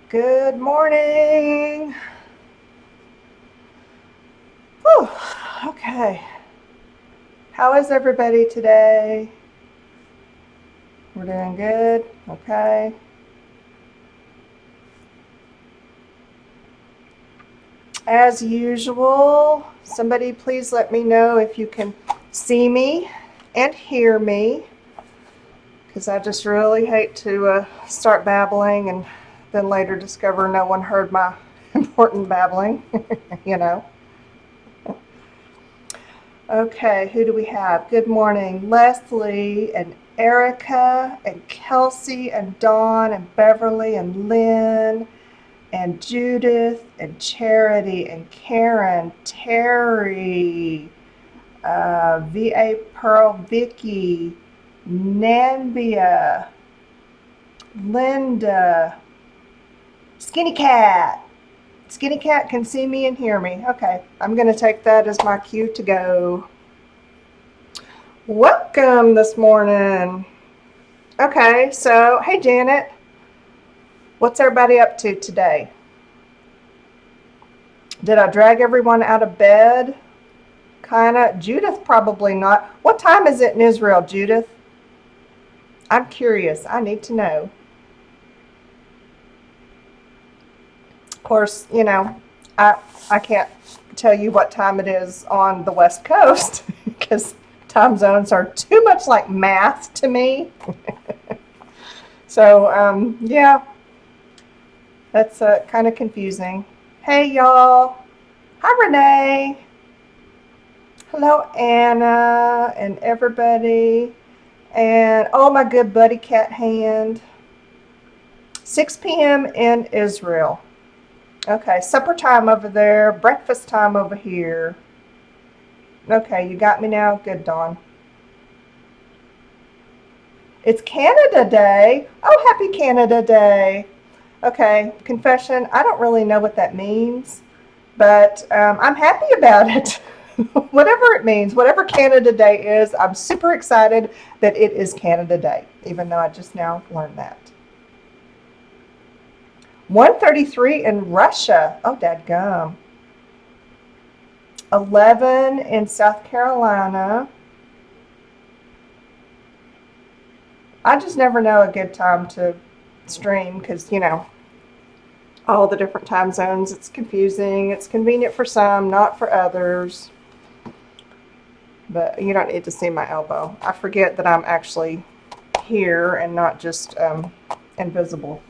Good morning. Whew, okay. How is everybody today? We're doing good. Okay. As usual, somebody please let me know if you can see me and hear me, because I just really hate to start babbling and then later discover no one heard my important babbling, you know. Okay, who do we have? Good morning, Leslie and Erica and Kelsey and Dawn and Beverly and Lynn and Judith and Charity and Karen, Terry, V.A. Pearl, Vicky, Nambia, Linda, Skinny Cat. Skinny Cat can see me and hear me. Okay, I'm going to take that as my cue to go. Welcome this morning. Okay, so hey Janet, what's everybody up to today? Did I drag everyone out of bed? Kinda. Judith, probably not. What time is it in Israel, Judith? I'm curious. I need to know. Of course, you know, I can't tell you what time it is on the West Coast because time zones are too much like math to me. So, yeah, that's kind of confusing. Hey, y'all. Hi, Renee. Hello, Anna and everybody. And oh, my good buddy Cat Hand. 6 p.m. in Israel. Okay, supper time over there, breakfast time over here. Okay, you got me now? Good, Dawn. It's Canada Day. Oh, happy Canada Day. Okay, confession, I don't really know what that means, but I'm happy about it. Whatever it means, whatever Canada Day is, I'm super excited that it is Canada Day, even though I just now learned that. 1:33 in Russia. Oh, dadgum. 11 in South Carolina. I just never know a good time to stream because, you know, all the different time zones. It's confusing. It's convenient for some, not for others. But you don't need to see my elbow. I forget that I'm actually here and not just invisible.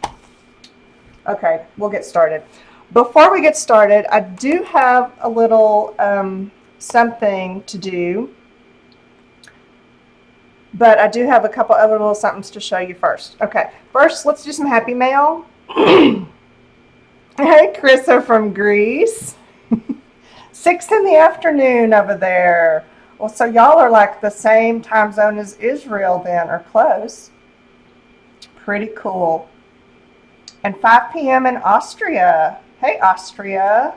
Okay, we'll get started. Before we get started, I do have a little something to do. But I do have a couple other little somethings to show you first. Okay, first let's do some happy mail. Hey, Chrissa from Greece. 6 in the afternoon over there. Well, so y'all are like the same time zone as Israel then, or close. Pretty cool. And 5 p.m. in Austria. Hey, Austria.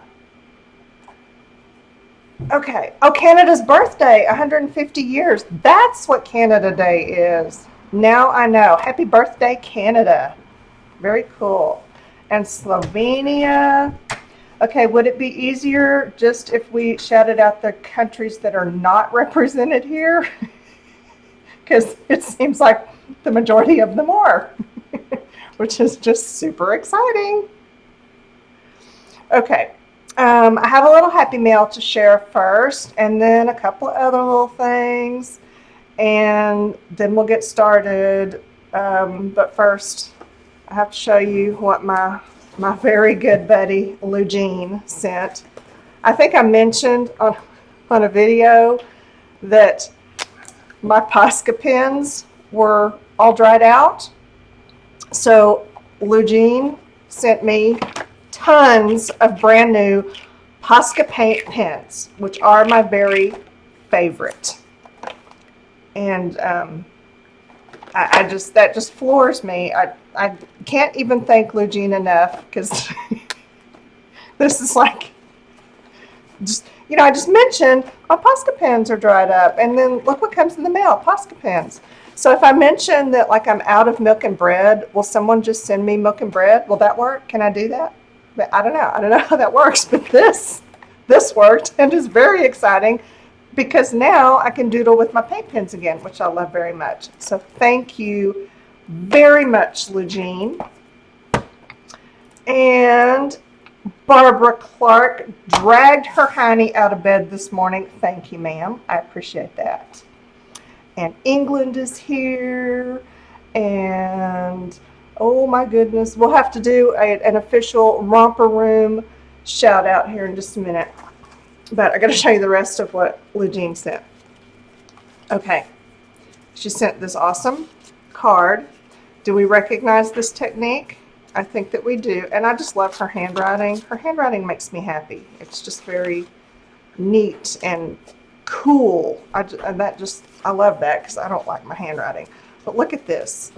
Okay. Oh, Canada's birthday, 150 years. That's what Canada Day is. Now I know. Happy birthday, Canada. Very cool. And Slovenia. Okay, would it be easier just if we shouted out the countries that are not represented here? Because it seems like the majority of them are, which is just super exciting. Okay. I have a little happy mail to share first, and then a couple of other little things, and then we'll get started. But first, I have to show you what my very good buddy Eugene sent. I think I mentioned on a video that my Posca pens were all dried out. So Eugene sent me tons of brand new Posca paint pens, which are my very favorite. And that just floors me. I can't even thank Eugene enough because this is like just, you know, I just mentioned my Posca pens are dried up, and then look what comes in the mail, Posca pens. So if I mention that like I'm out of milk and bread, will someone just send me milk and bread? Will that work? Can I do that? But I don't know. I don't know how that works, but this worked and is very exciting because now I can doodle with my paint pens again, which I love very much. So thank you very much, Lugene. And Barbara Clark dragged her honey out of bed this morning. Thank you, ma'am. I appreciate that. And England is here. And oh my goodness, we'll have to do an official romper room shout out here in just a minute. But I got to show you the rest of what Lugene sent. Okay, she sent this awesome card. Do we recognize this technique? I think that we do, and I just love her handwriting. Her handwriting makes me happy. It's just very neat and cool. I love that because I don't like my handwriting. But look at this.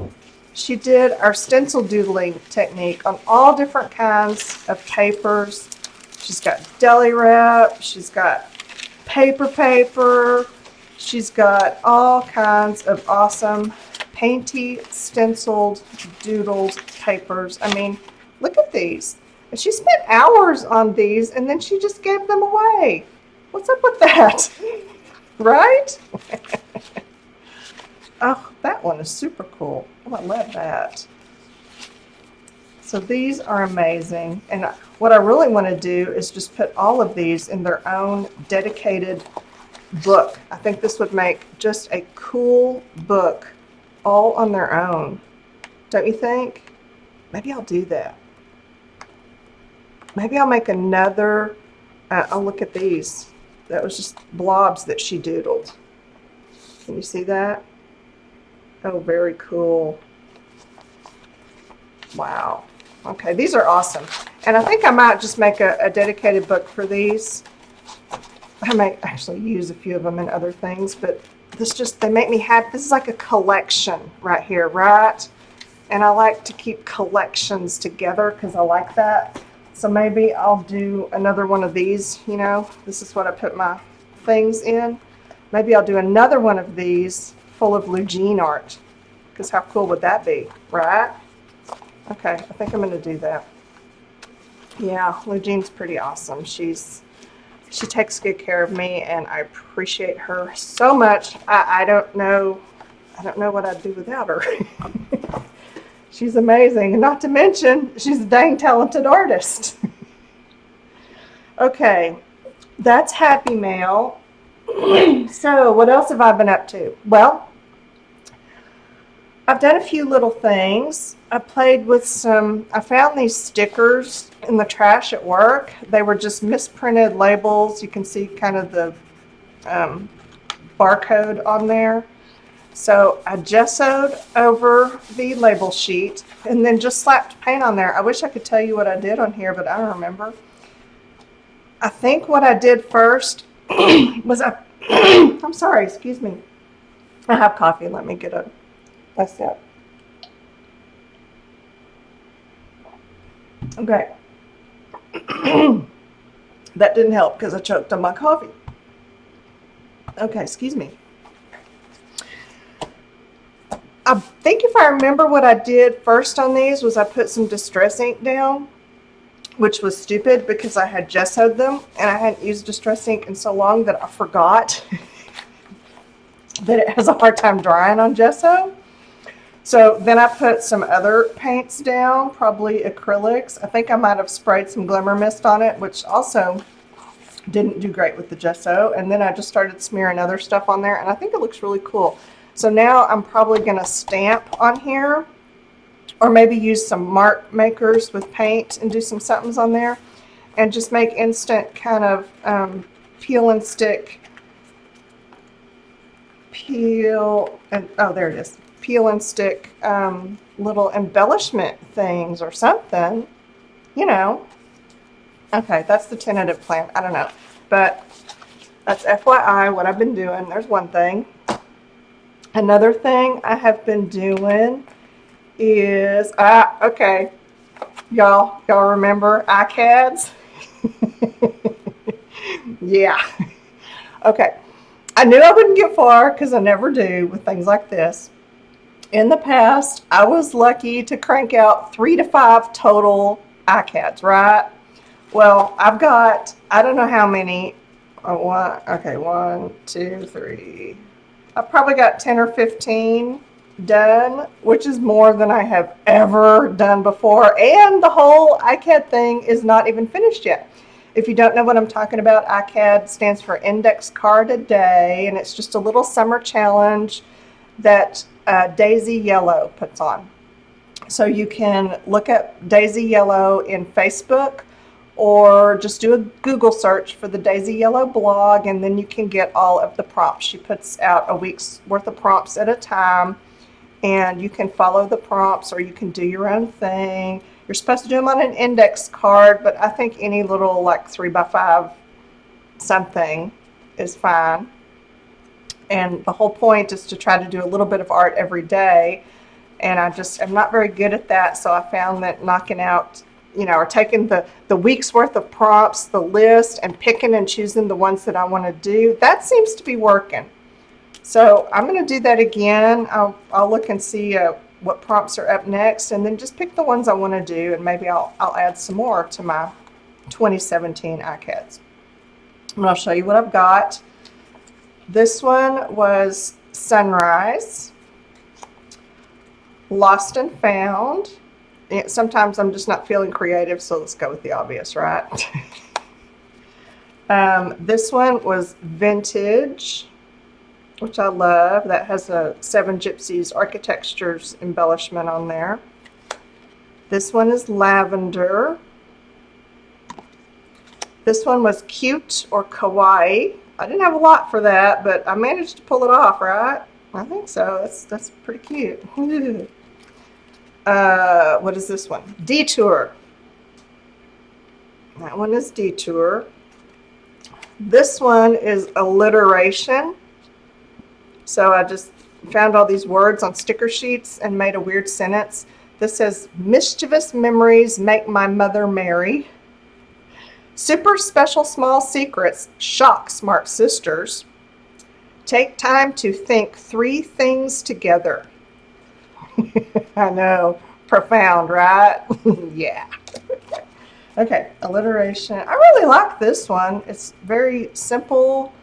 She did our stencil doodling technique on all different kinds of papers. She's got deli wrap. She's got paper. She's got all kinds of awesome painty, stenciled, doodled papers. I mean, look at these. And she spent hours on these, and then she just gave them away. What's up with that? Right? Oh, that one is super cool. Oh, I love that. So these are amazing. And what I really want to do is just put all of these in their own dedicated book. I think this would make just a cool book all on their own. Don't you think? Maybe I'll do that. Maybe I'll make another, I'll look at these. That was just blobs that she doodled. Can you see that? Oh, very cool. Wow. Okay, these are awesome. And I think I might just make a dedicated book for these. I might actually use a few of them in other things, but they make me happy. This is like a collection right here, right? And I like to keep collections together because I like that. So maybe I'll do another one of these, you know. This is what I put my things in. Maybe I'll do another one of these full of Lugene art, because how cool would that be, right? Okay, I think I'm going to do that. Yeah, Lugene's pretty awesome. She takes good care of me, and I appreciate her so much. I don't know what I'd do without her. She's amazing, and not to mention, she's a dang talented artist. Okay, that's Happy Mail. So, what else have I been up to? Well, I've done a few little things. I played with I found these stickers in the trash at work. They were just misprinted labels. You can see kind of the barcode on there. So I gessoed over the label sheet and then just slapped paint on there. I wish I could tell you what I did on here, but I don't remember. I think what I did first was I'm sorry, excuse me. I have coffee. Let me get a sip. Okay. That didn't help because I choked on my coffee. Okay, excuse me. I think if I remember what I did first on these was I put some distress ink down, which was stupid because I had gessoed them and I hadn't used distress ink in so long that I forgot that it has a hard time drying on gesso. So then I put some other paints down, probably acrylics. I think I might have sprayed some glimmer mist on it, which also didn't do great with the gesso. And then I just started smearing other stuff on there, and I think it looks really cool. So now I'm probably going to stamp on here, or maybe use some mark makers with paint and do some somethings on there, and just make instant kind of peel and stick, oh, there it is. Peel and stick little embellishment things or something, you know. Okay, that's the tentative plan. I don't know, but that's FYI what I've been doing. There's one thing. Another thing I have been doing is okay, y'all remember iCads? Yeah. Okay. I knew I wouldn't get far because I never do with things like this. In the past, I was lucky to crank out 3 to 5 total iCads, right? Well, I've got, I don't know how many. Oh, one, two, three. I've probably got 10 or 15 done, which is more than I have ever done before. And the whole iCAD thing is not even finished yet. If you don't know what I'm talking about, iCAD stands for Index Card a Day, and it's just a little summer challenge that Daisy Yellow puts on. So you can look at Daisy Yellow in Facebook, or just do a Google search for the Daisy Yellow blog, and then you can get all of the prompts. She puts out a week's worth of prompts at a time, and you can follow the prompts, or you can do your own thing. You're supposed to do them on an index card, but I think any little like 3x5 something is fine. And the whole point is to try to do a little bit of art every day. And I'm not very good at that, so I found that knocking out, or taking the week's worth of prompts, the list, and picking and choosing the ones that I want to do, that seems to be working. So I'm going to do that again. I'll look and see what prompts are up next, and then just pick the ones I want to do, and maybe I'll add some more to my 2017 iCads. And I'll show you what I've got. This one was Sunrise, Lost and Found. Sometimes I'm just not feeling creative, so let's go with the obvious, right? This one was Vintage, which I love. That has a Seven Gypsies Architectures embellishment on there. This one is Lavender. This one was Cute or Kawaii. I didn't have a lot for that, but I managed to pull it off, right? I think so. That's pretty cute. What is this one? Detour. That one is Detour. This one is Alliteration. So I just found all these words on sticker sheets and made a weird sentence. This says, mischievous memories make my mother merry. Super special small secrets shock smart sisters. Take time to think 3 things together. I know, profound, right? Yeah. Okay, alliteration. I really like this one. It's very simple.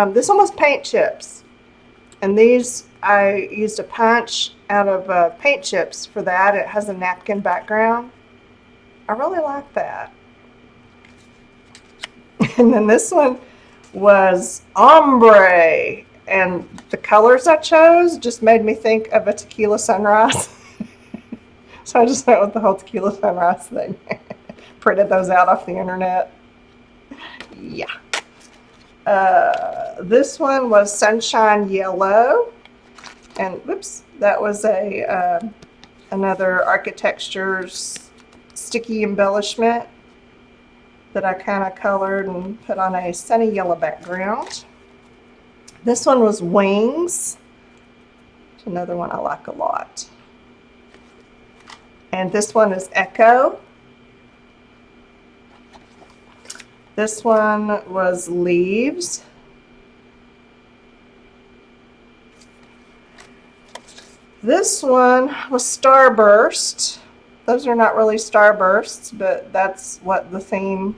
This one was paint chips. And these, I used a punch out of paint chips for that. It has a napkin background. I really like that. And then this one was Ombre. And the colors I chose just made me think of a tequila sunrise. So I just went with the whole tequila sunrise thing. Printed those out off the internet. Yeah. This one was Sunshine Yellow. And whoops, that was another Architectures sticky embellishment that I kind of colored and put on a sunny yellow background. This one was Wings. It's another one I like a lot. And this one is Echo. This one was Leaves. This one was Starburst. Those are not really starbursts, but that's what the theme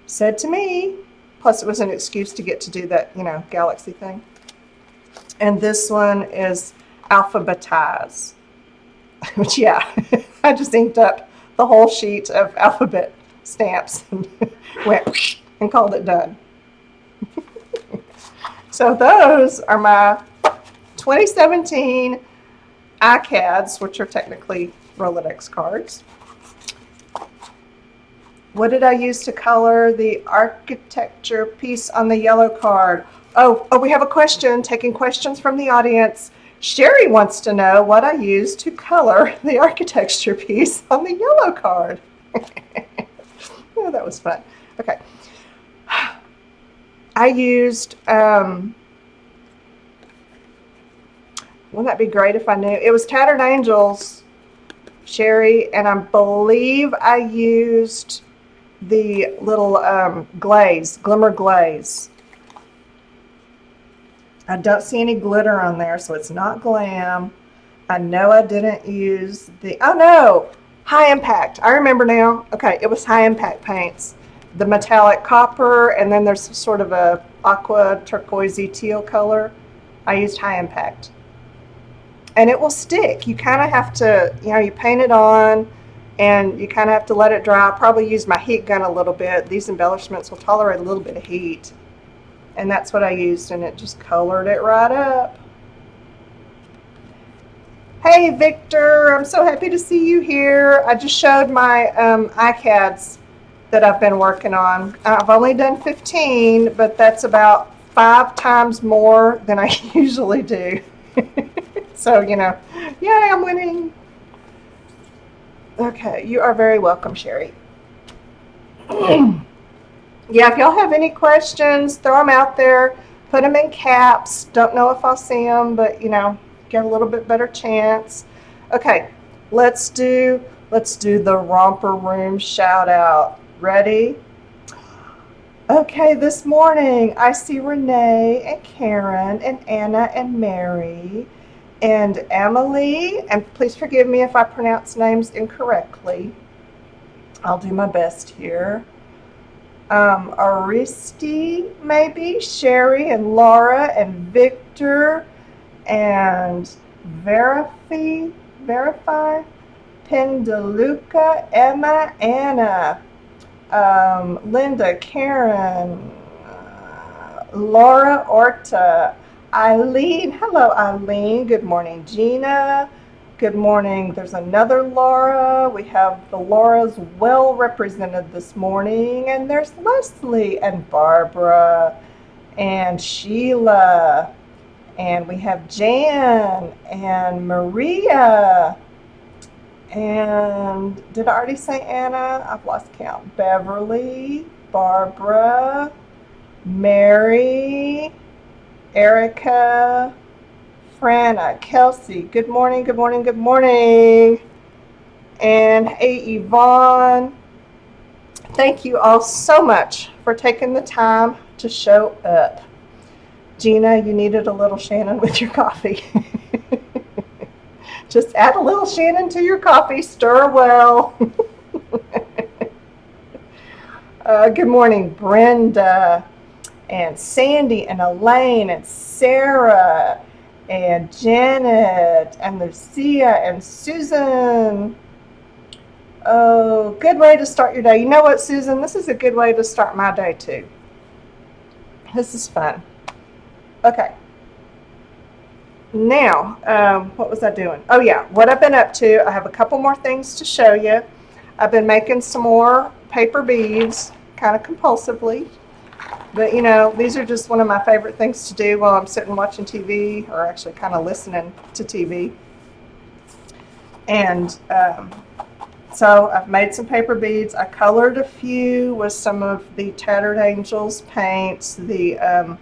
said to me. Plus, it was an excuse to get to do that, galaxy thing. And this one is Alphabetize. Which, yeah, I just inked up the whole sheet of alphabet stamps and went and called it done. So those are my 2017 iCads, which are technically Rolodex cards. What did I use to color the architecture piece on the yellow card? Oh, we have a question, taking questions from the audience. Sherry wants to know what I used to color the architecture piece on the yellow card. Oh, that was fun. Okay. I used, wouldn't that be great if I knew? It was Tattered Angels, Sherry, and I believe I used the little glimmer glaze. I don't see any glitter on there, so it's not glam. I know I didn't use the, oh no, high impact. I remember now. Okay, it was high impact paints. The metallic copper, and then there's sort of a aqua turquoisey teal color. I used high impact. And it will stick. You kind of have to, you paint it on and you kind of have to let it dry. I'll probably use my heat gun a little bit. These embellishments will tolerate a little bit of heat. And that's what I used, and it just colored it right up. Hey Victor, I'm so happy to see you here. I just showed my iCads that I've been working on. I've only done 15, but that's about 5 times more than I usually do. So, yay, I'm winning. Okay, you are very welcome, Sherry. Yeah, if y'all have any questions, throw them out there. Put them in caps. Don't know if I'll see them, but, get a little bit better chance. Okay, let's do the romper room shout out. Ready? Okay, this morning I see Renee and Karen and Anna and Mary and Emily, and please forgive me if I pronounce names incorrectly. I'll do my best here. Aristi, maybe, Sherry and Laura and Victor and Verify, Pendaluca, Emma, Anna, Linda, Karen, Laura Orta, Eileen. Hello, Eileen. Good morning, Gina. Good morning. There's another Laura. We have the Lauras well represented this morning. And there's Leslie and Barbara and Sheila. And we have Jan and Maria. And did I already say Anna? I've lost count. Beverly, Barbara, Mary, Erica, Franna, Kelsey. Good morning, good morning, good morning. And hey, Yvonne. Thank you all so much for taking the time to show up. Gina, you needed a little Shannon with your coffee. Just add a little Shannon to your coffee, stir well. Good morning, Brenda, and Sandy, and Elaine, and Sarah, and Janet, and Lucia, and Susan. Oh, good way to start your day. You know what, Susan? This is a good way to start my day, too. This is fun. Okay. Now, what was I doing? Oh, yeah, what I've been up to, I have a couple more things to show you. I've been making some more paper beads, kind of compulsively. But, these are just one of my favorite things to do while I'm sitting watching TV, or actually kind of listening to TV. And so I've made some paper beads. I colored a few with some of the Tattered Angels paints, the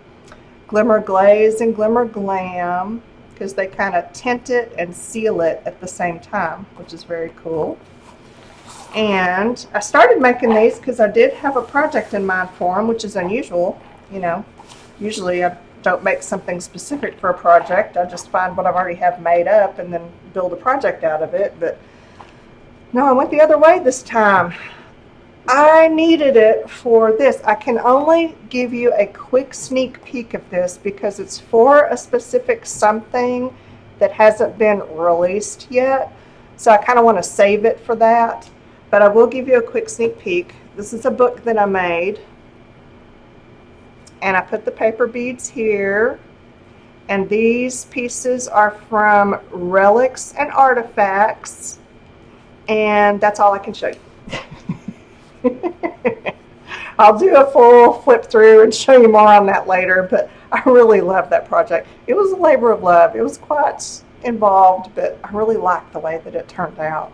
Glimmer Glaze and Glimmer Glam, because they kind of tint it and seal it at the same time, which is very cool. And I started making these because I did have a project in mind for them, which is unusual. Usually I don't make something specific for a project. I just find what I already have made up and then build a project out of it. But no, I went the other way this time. I needed it for this. I can only give you a quick sneak peek of this because it's for a specific something that hasn't been released yet. So I kind of want to save it for that. But I will give you a quick sneak peek. This is a book that I made. And I put the paper beads here. And these pieces are from Relics and Artifacts. And that's all I can show you. I'll do a full flip through and show you more on that later, but I really love that project. It was a labor of love. It was quite involved, but I really liked the way that it turned out.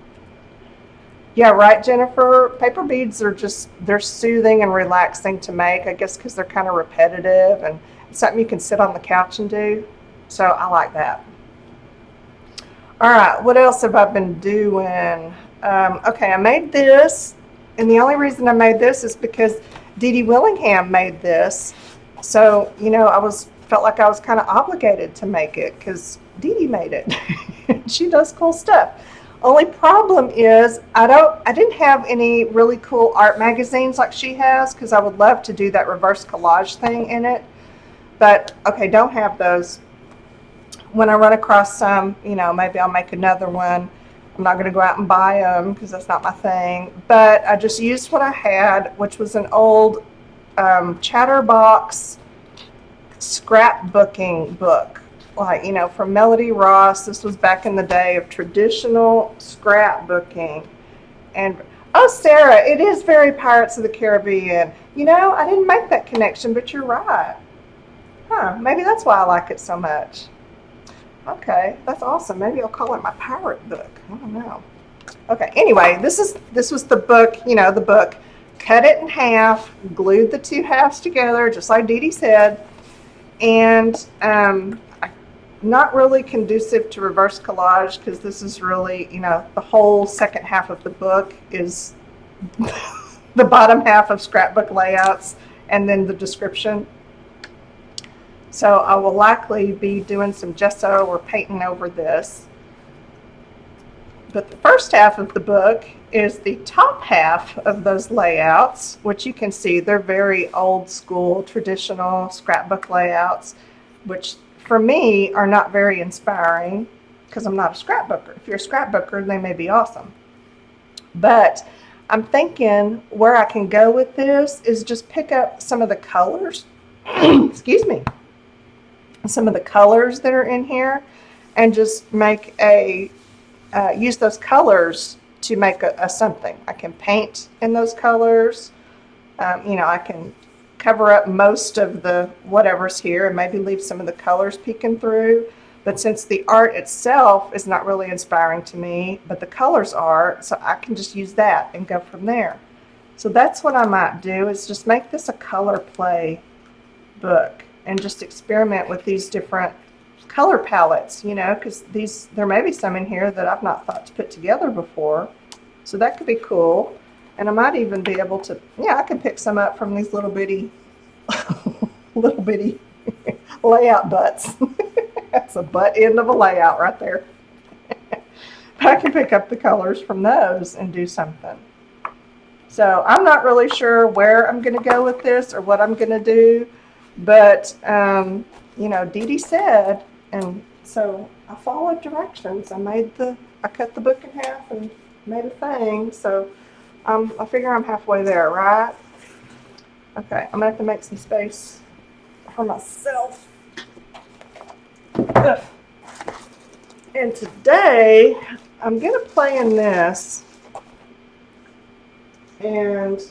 Yeah, right, Jennifer? Paper beads are they're soothing and relaxing to make, I guess because they're kind of repetitive and it's something you can sit on the couch and do. So I like that. All right, what else have I been doing? Okay, I made this. And the only reason I made this is because Dee Dee Willingham made this. So, I felt like I was kind of obligated to make it because Dee Dee made it. She does cool stuff. Only problem is I didn't have any really cool art magazines like she has, because I would love to do that reverse collage thing in it. But okay, don't have those. When I run across some, maybe I'll make another one. I'm not going to go out and buy them because that's not my thing. But I just used what I had, which was an old Chatterbox scrapbooking book. Like, from Melody Ross. This was back in the day of traditional scrapbooking. And, oh, Sarah, it is very Pirates of the Caribbean. I didn't make that connection, but you're right. Huh, maybe that's why I like it so much. Okay, that's awesome. Maybe I'll call it my pirate book. I don't know. Okay, anyway, this was the book, the book. Cut it in half, glued the two halves together, just like Dee Dee said. And not really conducive to reverse collage, because this is really, the whole second half of the book is the bottom half of scrapbook layouts and then the description. So I will likely be doing some gesso or painting over this. But the first half of the book is the top half of those layouts, which you can see they're very old school, traditional scrapbook layouts, which for me are not very inspiring because I'm not a scrapbooker. If you're a scrapbooker, they may be awesome. But I'm thinking where I can go with this is just pick up some of the colors, excuse me, some of the colors that are in here, and just make use those colors to make a something. I can paint in those colors. I can cover up most of the whatever's here and maybe leave some of the colors peeking through. But since the art itself is not really inspiring to me, but the colors are, so I can just use that and go from there. So that's what I might do, is just make this a color play book and just experiment with these different color palettes, because there may be some in here that I've not thought to put together before. So that could be cool. And I might even be able to, I can pick some up from these little bitty layout butts. That's a butt end of a layout right there. I can pick up the colors from those and do something. So I'm not really sure where I'm going to go with this or what I'm going to do. But, Dee Dee said, and so I followed directions. I cut the book in half and made a thing. So I figure I'm halfway there, right? Okay, I'm going to have to make some space for myself. Ugh. And today, I'm going to play in this. And,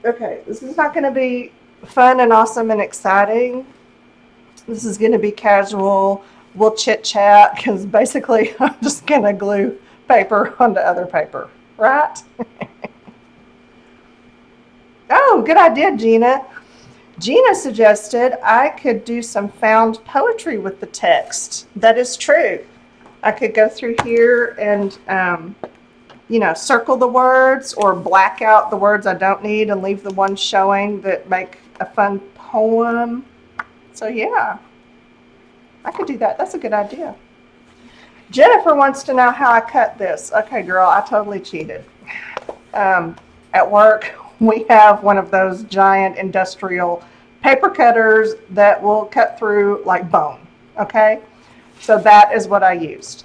okay, this is not going to be fun and awesome and exciting. This is going to be casual. We'll chit chat, because basically I'm just going to glue paper onto other paper, right? Oh, good idea, Gina. Gina suggested I could do some found poetry with the text. That is true. I could go through here and, circle the words or black out the words I don't need and leave the ones showing that make a fun poem. So, yeah, I could do that. That's a good idea. Jennifer wants to know how I cut this. Okay, girl, I totally cheated. At work, we have one of those giant industrial paper cutters that will cut through like bone, okay? So that is what I used.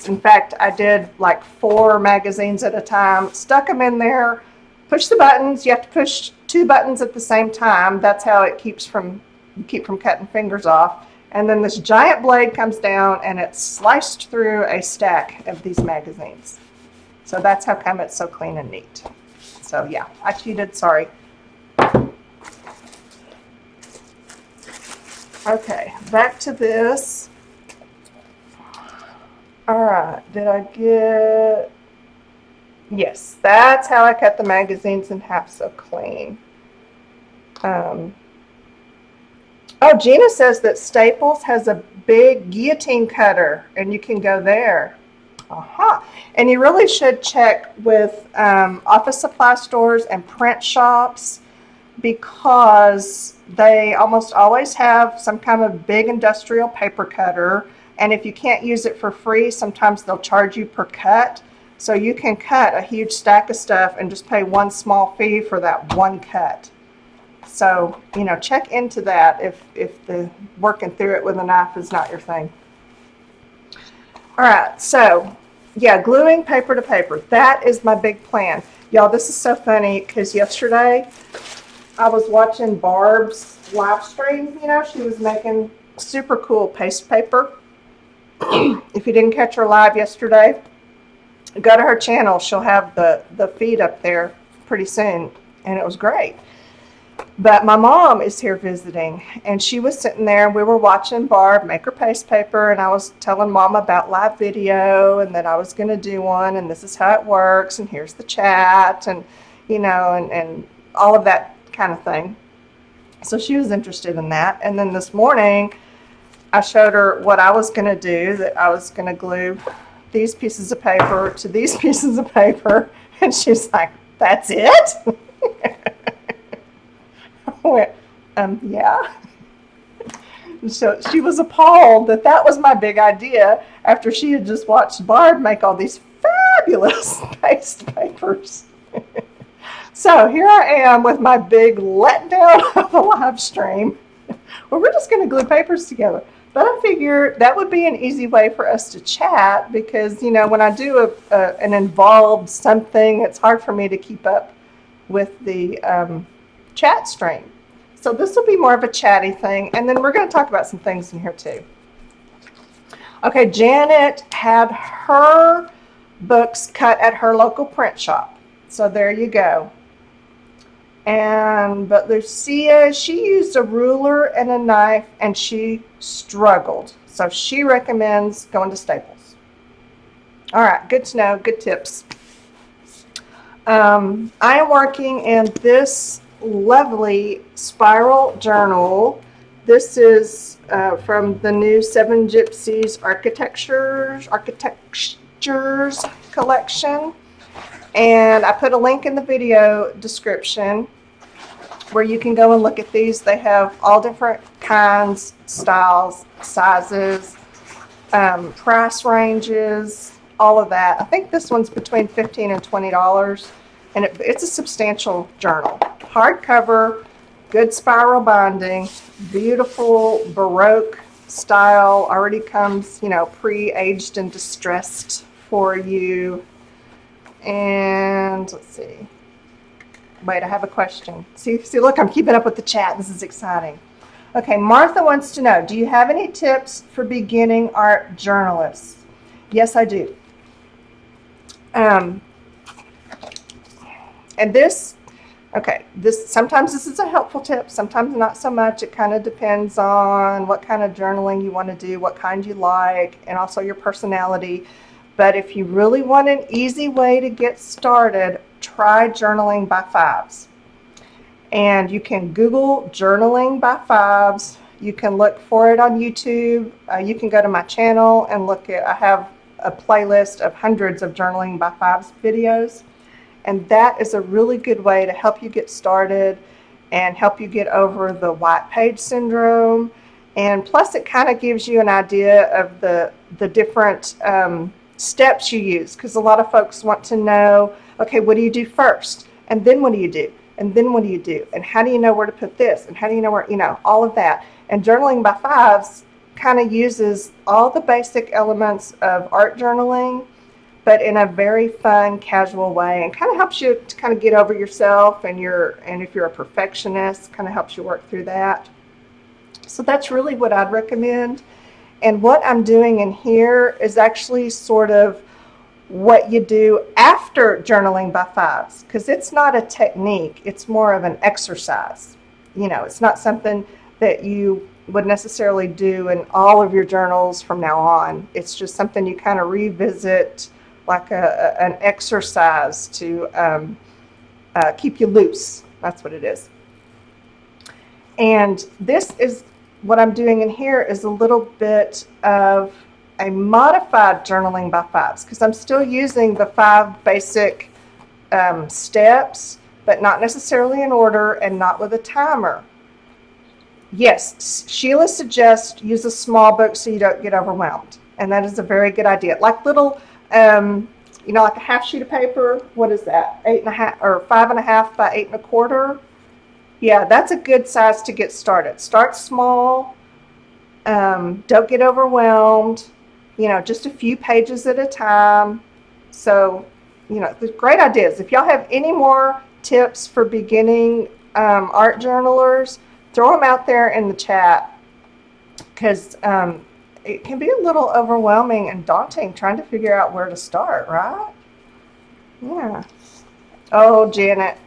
In fact, I did like 4 magazines at a time, stuck them in there, push the buttons. You have to push 2 buttons at the same time. That's how it keep from cutting fingers off. And then this giant blade comes down and it's sliced through a stack of these magazines. So that's how come it's so clean and neat. So yeah, I cheated, sorry. Okay, back to this. All right, did I get... Yes, that's how I cut the magazines in half so clean. Oh, Gina says that Staples has a big guillotine cutter, and you can go there. And you really should check with office supply stores and print shops, because they almost always have some kind of big industrial paper cutter, And if you can't use it for free, sometimes they'll charge you per cut. So you can cut a huge stack of stuff and just pay one small fee for that one cut. So, you know, check into that if the working through it with a knife is not your thing. All right, so yeah, gluing paper to paper. That is my big plan. Y'all, this is so funny because yesterday I was watching Barb's live stream. You know, she was making super cool paste paper. If you didn't catch her live yesterday, go to her channel. She'll have the feed up there pretty soon, and it was great. But my mom is here visiting, and she was sitting there, and we were watching Barb make her paste paper, and I was telling Mom about live video and that I was going to do one, and this is how it works, and here's the chat, and, you know, and all of that kind of thing. So she was interested in that. And then this morning, I showed her what I was going to do, that I was going to glue these pieces of paper to these pieces of paper, and she's like, "That's it?" I went, yeah. So she was appalled that that was my big idea after she had just watched Barb make all these fabulous paste papers. So here I am with my big letdown of a live stream where we're just going to glue papers together. But I figured that would be an easy way for us to chat because, you know, when I do an involved something, it's hard for me to keep up with the chat stream. So this will be more of a chatty thing. And then we're going to talk about some things in here too. Okay, Janet had her books cut at her local print shop. So there you go. But Lucia, she used a ruler and a knife and she struggled. So she recommends going to Staples. All right, good to know, good tips. I am working in this lovely spiral journal. This is from the new Seven Gypsies Architectures collection. And I put a link in the video description where you can go and look at these. They have all different kinds, styles, sizes, price ranges, all of that. I think this one's between $15 and $20, and it's a substantial journal. Hardcover, good spiral binding, beautiful Baroque style, already comes, you know, pre-aged and distressed for you. And let's see. Wait, I have a question. See, look, I'm keeping up with the chat. This is exciting. Okay, Martha wants to know, do you have any tips for beginning art journalists? Yes, I do. And this, okay, sometimes this is a helpful tip, sometimes not so much. It kind of depends on what kind of journaling you want to do, what kind you like, and also your personality. But if you really want an easy way to get started, try journaling by fives. And you can Google journaling by fives. You can look for it on YouTube. You can go to my channel and look at, I have a playlist of hundreds of journaling by fives videos. And that is a really good way to help you get started and help you get over the white page syndrome. And plus it kind of gives you an idea of the different steps you use, because a lot of folks want to know, okay, what do you do first? And then what do you do? And then what do you do? And how do you know where to put this? And how do you know where, you know, all of that. And journaling by fives kind of uses all the basic elements of art journaling, but in a very fun, casual way, and kind of helps you to kind of get over yourself and if you're a perfectionist, kind of helps you work through that. So that's really what I'd recommend. And what I'm doing in here is actually sort of what you do after journaling by fives, because it's not a technique, it's more of an exercise. You know, it's not something that you would necessarily do in all of your journals from now on. It's just something you kind of revisit, like an exercise to keep you loose. That's what it is. And this is what I'm doing in here is a little bit of a modified journaling by fives, because I'm still using the 5 basic steps, but not necessarily in order and not with a timer. Yes, Sheila suggests use a small book so you don't get overwhelmed. And that is a very good idea. Like little, like a half sheet of paper. What is that? 8.5 or 5.5 by 8.25. Yeah, that's a good size to get started. Start small. Don't get overwhelmed. Just a few pages at a time. So, the great ideas. If y'all have any more tips for beginning art journalers, throw them out there in the chat, because it can be a little overwhelming and daunting trying to figure out where to start, right? Yeah. Oh, Janet.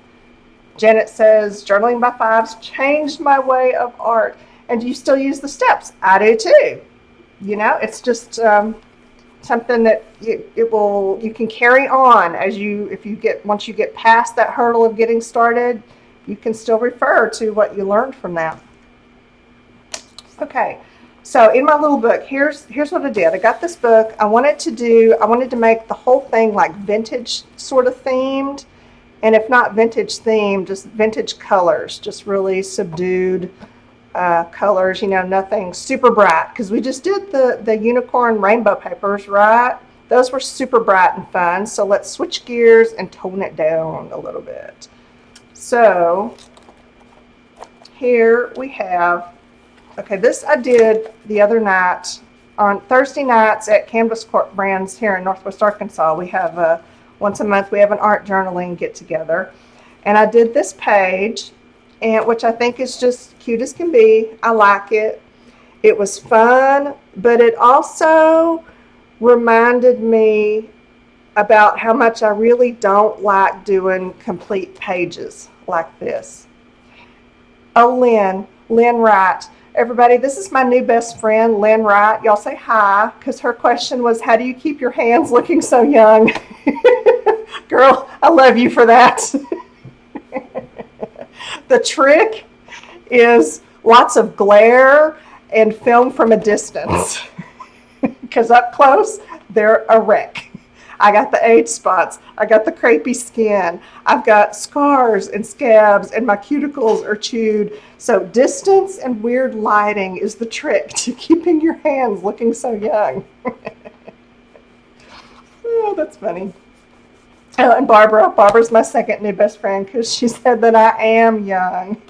Janet says, journaling by fives changed my way of art. And do you still use the steps? I do too. It's just something that you can carry on once you get past that hurdle of getting started, you can still refer to what you learned from that. Okay, so in my little book, here's what I did. I got this book. I wanted to make the whole thing like vintage sort of themed, and if not vintage themed, just vintage colors, just really subdued colors, nothing super bright, because we just did the unicorn rainbow papers, right? Those were super bright and fun. So let's switch gears and tone it down a little bit. So here we have, okay, this I did the other night on Thursday nights at Canvas Corp Brands here in Northwest Arkansas. We have once a month we have an art journaling get together, and I did this page, and which I think is just cute as can be. I like it. It was fun, but it also reminded me about how much I really don't like doing complete pages like this. Oh, Lynn Wright. Everybody, this is my new best friend, Lynn Wright. Y'all say hi, because her question was, how do you keep your hands looking so young? Girl, I love you for that. The trick is lots of glare and film from a distance, because up close, they're a wreck. I got the age spots. I got the crepey skin. I've got scars and scabs, and my cuticles are chewed. So distance and weird lighting is the trick to keeping your hands looking so young. Oh, that's funny. Oh, and Barbara's my second new best friend, because she said that I am young.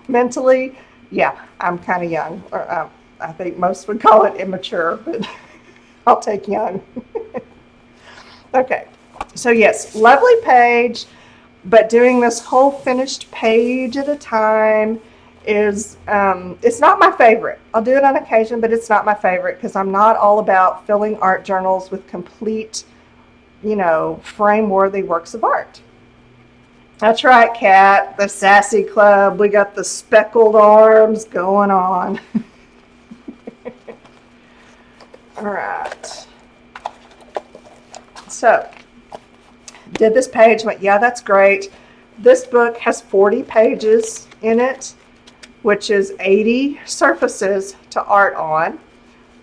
Mentally, yeah, I'm kind of young. Or, I think most would call it immature, but I'll take young. Okay, so yes, lovely page, but doing this whole finished page at a time is, it's not my favorite. I'll do it on occasion, but it's not my favorite, because I'm not all about filling art journals with complete, frame-worthy works of art. That's right, Kat, the Sassy Club. We got the speckled arms going on. All right. So, did this page, went, yeah, that's great. This book has 40 pages in it, which is 80 surfaces to art on.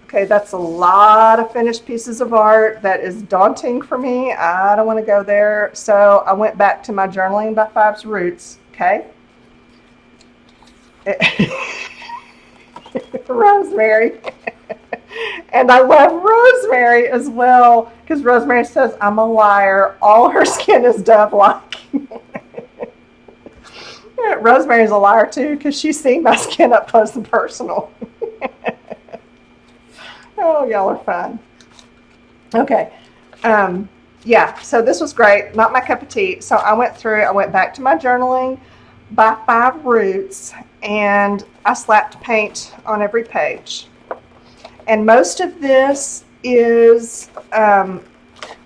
Okay, that's a lot of finished pieces of art. That is daunting for me. I don't want to go there. So I went back to my journaling by fives roots. Okay. Rosemary. And I love Rosemary as well, because Rosemary says I'm a liar. All her skin is dove-like. Rosemary's a liar too, because she's seen my skin up close and personal. Oh, y'all are fun. Okay. Yeah, so this was great. Not my cup of tea. So I went back to my journaling by five roots, and I slapped paint on every page. And most of this is, I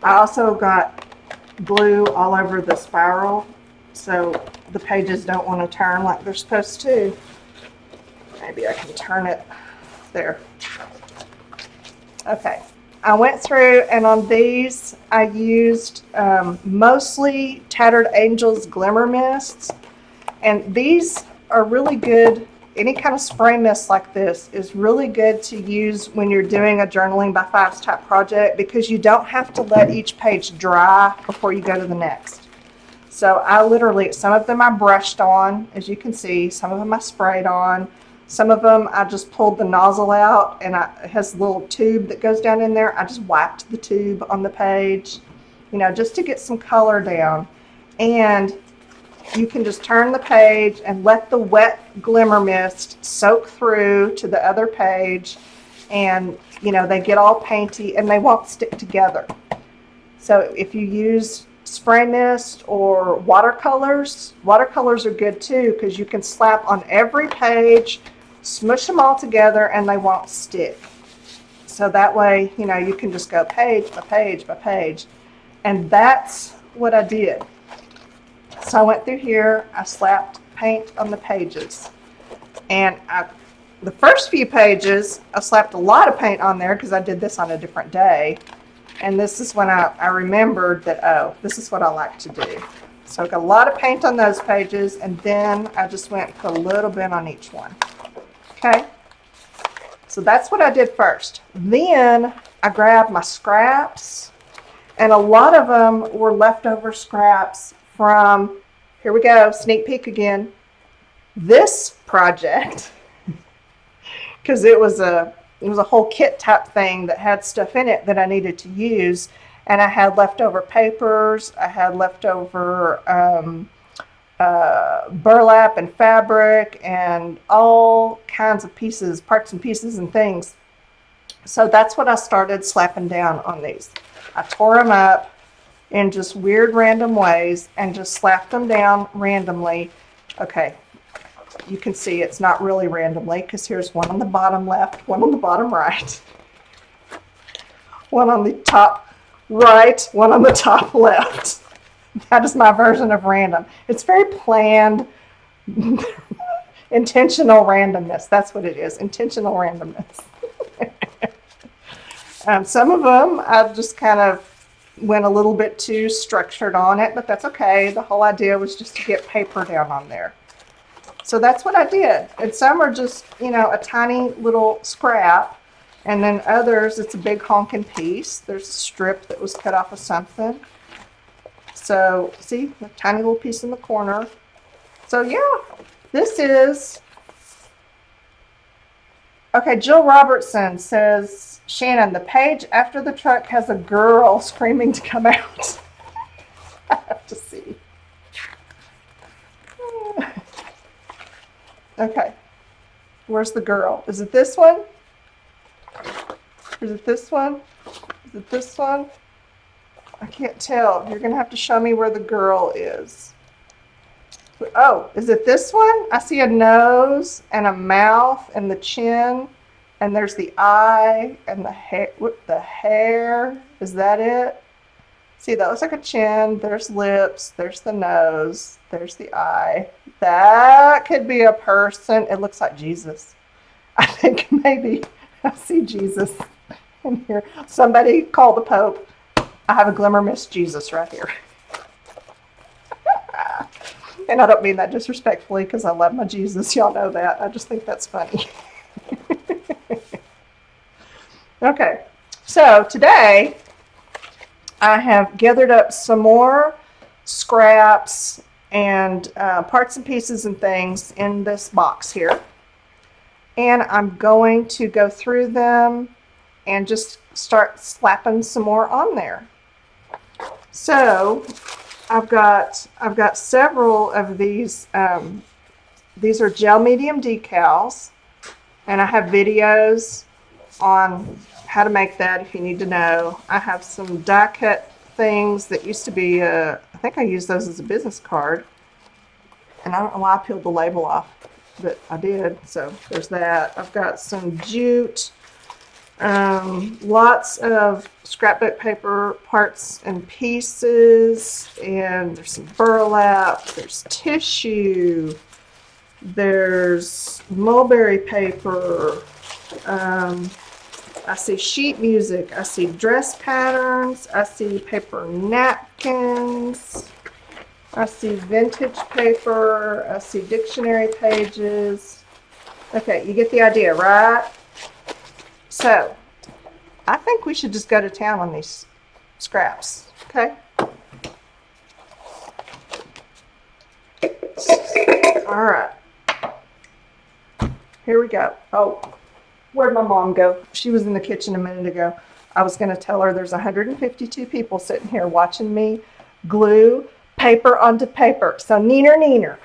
also got glue all over the spiral, so the pages don't want to turn like they're supposed to. Maybe I can turn it there. Okay, I went through, and on these I used mostly Tattered Angels Glimmer Mists, and these are really good. Any kind of spray mist like this is really good to use when you're doing a journaling by fives type project, because you don't have to let each page dry before you go to the next. So I literally, some of them I brushed on, as you can see, some of them I sprayed on, some of them I just pulled the nozzle out and it has a little tube that goes down in there. I just wiped the tube on the page, you know, just to get some color down. And you can just turn the page and let the wet glimmer mist soak through to the other page, and you know, they get all painty and they won't stick together. So if you use spray mist or watercolors are good too, because you can slap on every page, smush them all together, and they won't stick. So that way, you know, you can just go page by page by page. And that's what I did. So I went through here, I slapped paint on the pages. And the first few pages, I slapped a lot of paint on there because I did this on a different day. And this is when I remembered that, oh, this is what I like to do. So I got a lot of paint on those pages, and then I just went and put a little bit on each one. Okay? So that's what I did first. Then I grabbed my scraps, and a lot of them were leftover scraps from, here we go, sneak peek again, this project. Because it was a whole kit type thing that had stuff in it that I needed to use. And I had leftover papers, I had leftover burlap and fabric and all kinds of pieces, parts and pieces and things. So that's what I started slapping down on these. I tore them up in just weird random ways and just slapped them down randomly. Okay, you can see it's not really randomly because here's one on the bottom left, one on the bottom right, one on the top right, one on the top left. That is my version of random. It's very planned, intentional randomness. That's what it is, intentional randomness. Some of them I just kind of went a little bit too structured on it, but that's okay. The whole idea was just to get paper down on there. So that's what I did. And some are just, you know, a tiny little scrap. And then others, it's a big honking piece. There's a strip that was cut off of something. So, see, a tiny little piece in the corner. So, yeah, this is... Okay, Jill Robertson says, Shannon, the page after the truck has a girl screaming to come out. I have to see. Okay, where's the girl? Is it this one? Is it this one? Is it this one? I can't tell. You're going to have to show me where the girl is. Oh, is it this one? I see a nose and a mouth and the chin, and there's the eye and the hair. The hair. Is that it? See, that looks like a chin. There's lips. There's the nose. There's the eye. That could be a person. It looks like Jesus. I think maybe I see Jesus in here. Somebody call the Pope. I have a glimmer mist Jesus right here. And I don't mean that disrespectfully because I love my Jesus. Y'all know that. I just think that's funny. Okay, so today I have gathered up some more scraps and parts and pieces and things in this box here. And I'm going to go through them and just start slapping some more on there. So I've got several of these. These are gel medium decals, and I have videos on how to make that if you need to know. I have some die cut things that used to be, I think I used those as a business card, and I don't know why I peeled the label off, but I did, so there's that. I've got some jute, lots of scrapbook paper parts and pieces, and there's some burlap, there's tissue, there's mulberry paper, I see sheet music, I see dress patterns, I see paper napkins, I see vintage paper, I see dictionary pages. Okay, you get the idea, right? So, I think we should just go to town on these scraps, okay? All right. Here we go. Oh, where'd my mom go? She was in the kitchen a minute ago. I was going to tell her there's 152 people sitting here watching me glue paper onto paper. So neener, neener.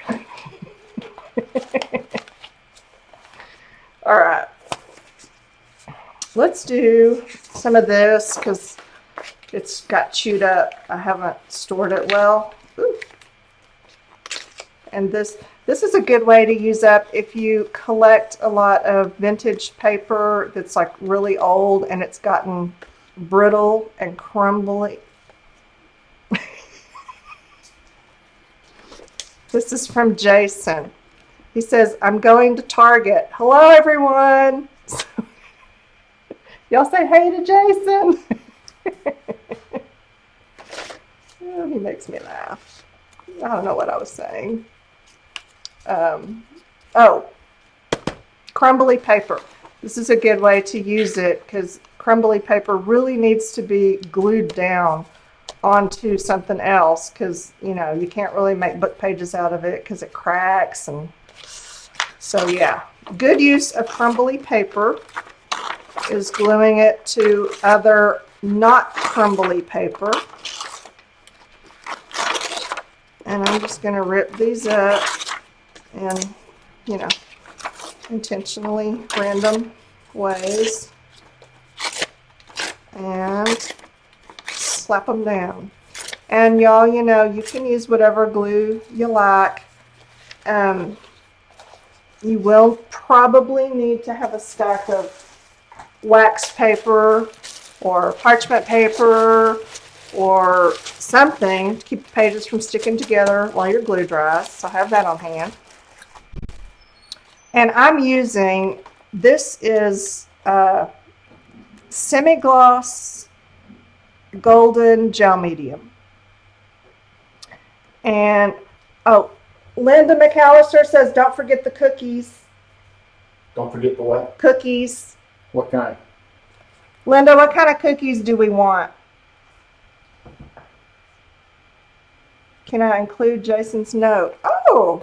All right. Let's do some of this because it's got chewed up. I haven't stored it well. Ooh. And this is a good way to use up if you collect a lot of vintage paper that's like really old and it's gotten brittle and crumbly. This is from Jason. He says, I'm going to Target. Hello, everyone. Y'all say hey to Jason. Oh, he makes me laugh. I don't know what I was saying. Oh, crumbly paper. This is a good way to use it because crumbly paper really needs to be glued down onto something else because, you know, you can't really make book pages out of it because it cracks. And so, yeah, good use of crumbly paper is gluing it to other not crumbly paper. And I'm just going to rip these up in, you know, intentionally random ways and slap them down. And y'all, you know, you can use whatever glue you like. You will probably need to have a stack of wax paper or parchment paper or something to keep the pages from sticking together while your glue dries. So have that on hand. And I'm using, this is semi-gloss golden gel medium. And, oh, Linda McAllister says, don't forget the cookies. Don't forget the what? Cookies. What kind? Linda, what kind of cookies do we want? Can I include Jason's note? Oh,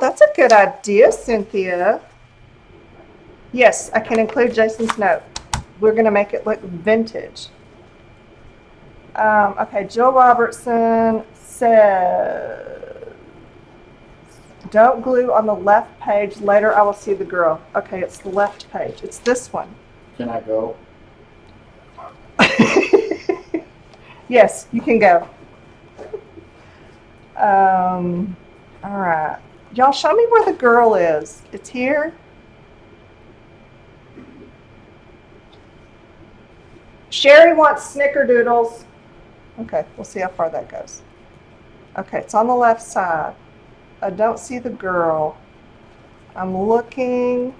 that's a good idea, Cynthia. Yes, I can include Jason's note. We're going to make it look vintage. Okay, Jill Robertson says, don't glue on the left page. Later I will see the girl. Okay, it's the left page. It's this one. Can I go? Yes, you can go. All right. Y'all show me where the girl is. It's here. Sherry wants snickerdoodles. Okay, we'll see how far that goes. Okay, it's on the left side. I don't see the girl. I'm looking.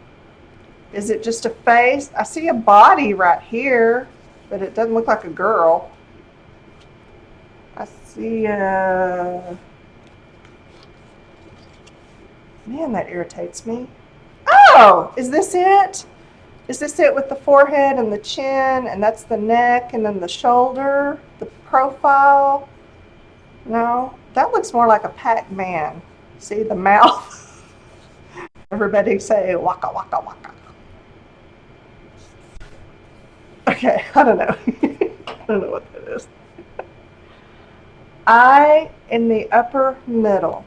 Is it just a face? I see a body right here, but it doesn't look like a girl. I see man, that irritates me. Oh, is this it? Is this it with the forehead and the chin, and that's the neck, and then the shoulder, the profile? No, that looks more like a Pac-Man. See the mouth? Everybody say waka waka waka. Okay, I don't know. I don't know what that is. Eye in the upper middle.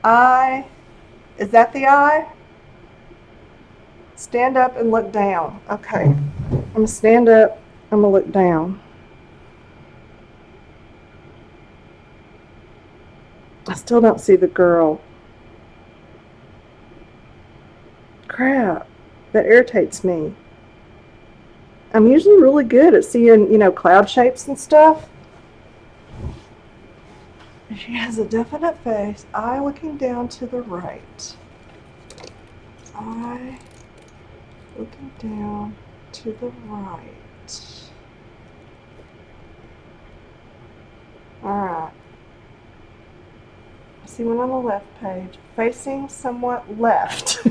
Eye, is that the eye? Stand up and look down. Okay, I'm gonna stand up, I'm gonna look down. I still don't see the girl. Crap, that irritates me. I'm usually really good at seeing, you know, cloud shapes and stuff. She has a definite face. Eye looking down to the right. Eye looking down to the right. Alright. I see one on the left page. Facing somewhat left.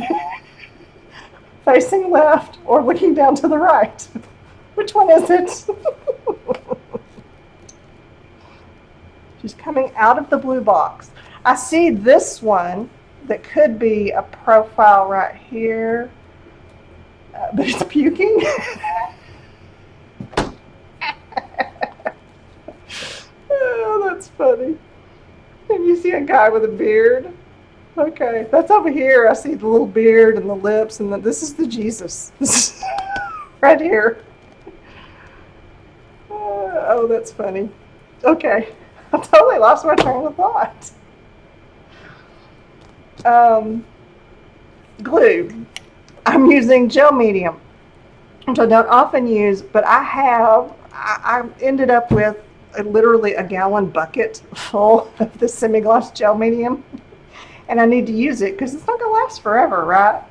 Facing left or looking down to the right. Which one is it? She's coming out of the blue box. I see this one that could be a profile right here, but it's puking. Oh, that's funny. And you see a guy with a beard. Okay, that's over here. I see the little beard and the lips, and this is the Jesus. This is right here. Oh, that's funny. Okay, I totally lost my train of thought. Glue. I'm using gel medium, which I don't often use, but I ended up with literally a gallon bucket full of this semi-gloss gel medium, and I need to use it because it's not going to last forever, right?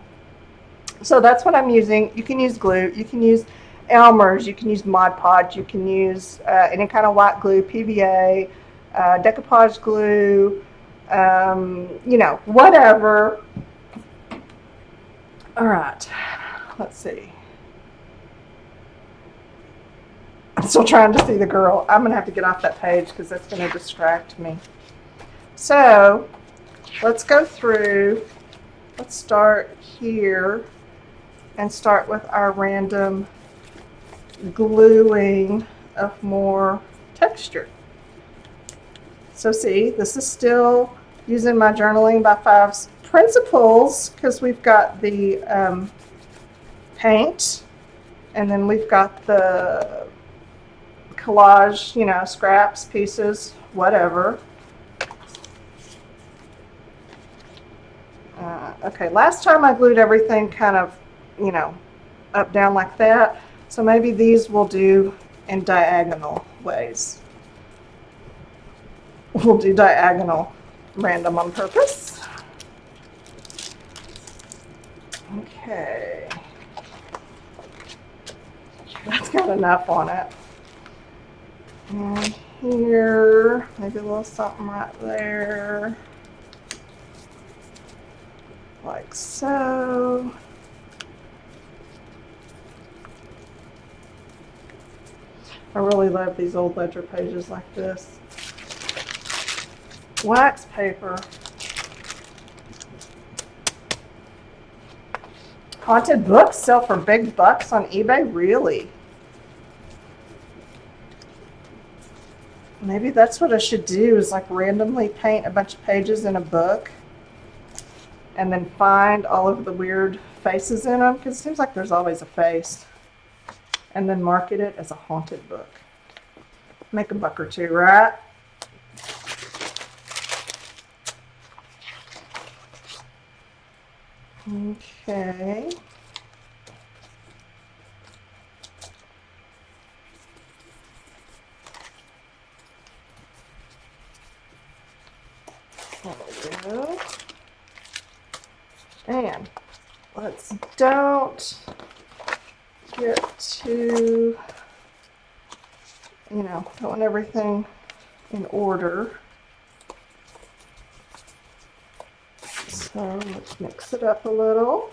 So that's what I'm using. You can use glue. You can use Elmer's. You can use Mod Podge. You can use any kind of white glue, PVA, decoupage glue, whatever. All right, let's see. I'm still trying to see the girl. I'm going to have to get off that page because that's going to distract me. So let's go through. Let's start here and start with our random gluing of more texture. So see, this is still using my Journaling by Fives principles because we've got the paint, and then we've got the collage, scraps, pieces, whatever. Okay, last time I glued everything kind of, up, down like that. So maybe these will do in diagonal ways. We'll do diagonal random on purpose. Okay. That's got enough on it. And here, maybe a little something right there. Like so. I really love these old ledger pages like this. Wax paper. Haunted books sell for big bucks on eBay? Really? Maybe that's what I should do, is like randomly paint a bunch of pages in a book and then find all of the weird faces in them, because it seems like there's always a face, and then market it as a haunted book. Make a buck or two, right? Okay. There we go. And let's don't get too, don't want everything in order. So let's mix it up a little.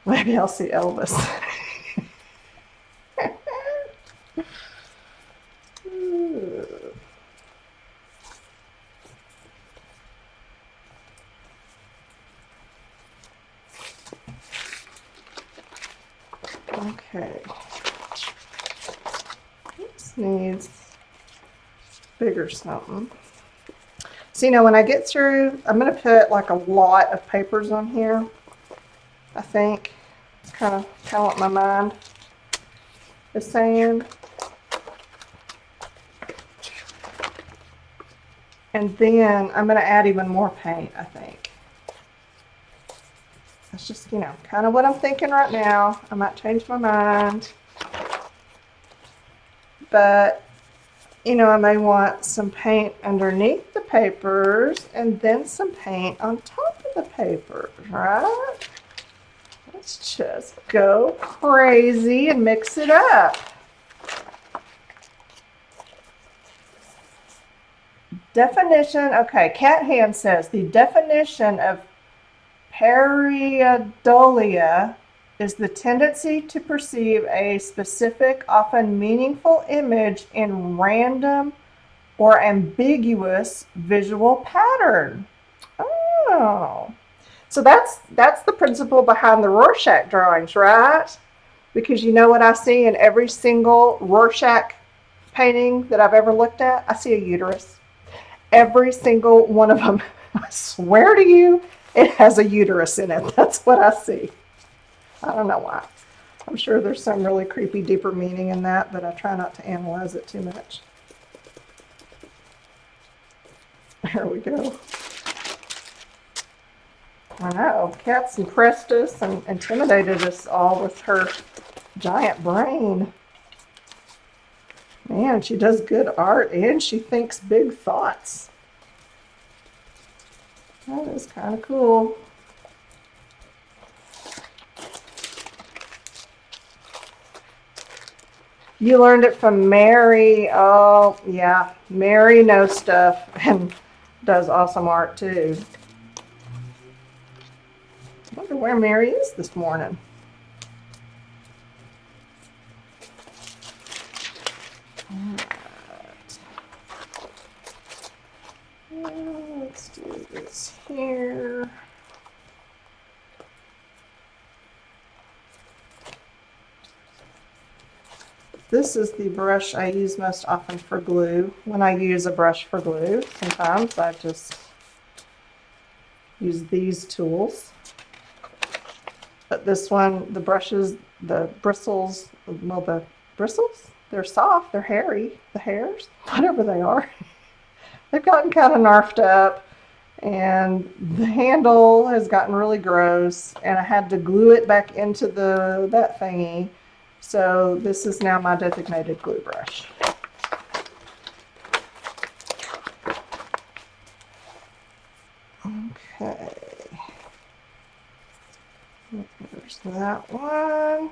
Maybe I'll see Elvis. Okay. This needs bigger something. So, when I get through, I'm going to put like a lot of papers on here. I think it's kind of what my mind is saying. And then I'm going to add even more paint, I think. That's just, kind of what I'm thinking right now. I might change my mind. But, I may want some paint underneath the papers and then some paint on top of the papers, right? Let's just go crazy and mix it up. Definition, okay, Cat Hand says the definition of pareidolia is the tendency to perceive a specific, often meaningful image in random or ambiguous visual pattern. Oh, so that's the principle behind the Rorschach drawings, right? Because you know what I see in every single Rorschach painting that I've ever looked at? I see a uterus. Every single one of them. I swear to you, it has a uterus in it. That's what I see. I don't know why. I'm sure there's some really creepy, deeper meaning in that, but I try not to analyze it too much. There we go. I know. Kat's impressed us and intimidated us all with her giant brain. Man, she does good art and she thinks big thoughts. That is kind of cool. You learned it from Mary. Oh, yeah. Mary knows stuff and does awesome art too. I wonder where Mary is this morning. Let's do this here. This is the brush I use most often for glue. When I use a brush for glue, sometimes I just use these tools. But this one, the brushes, the bristles, well, the bristles, they're soft, they're hairy, the hairs, whatever they are. They've gotten kind of narfed up, and the handle has gotten really gross, and I had to glue it back into that thingy. So this is now my designated glue brush. Okay. There's that one.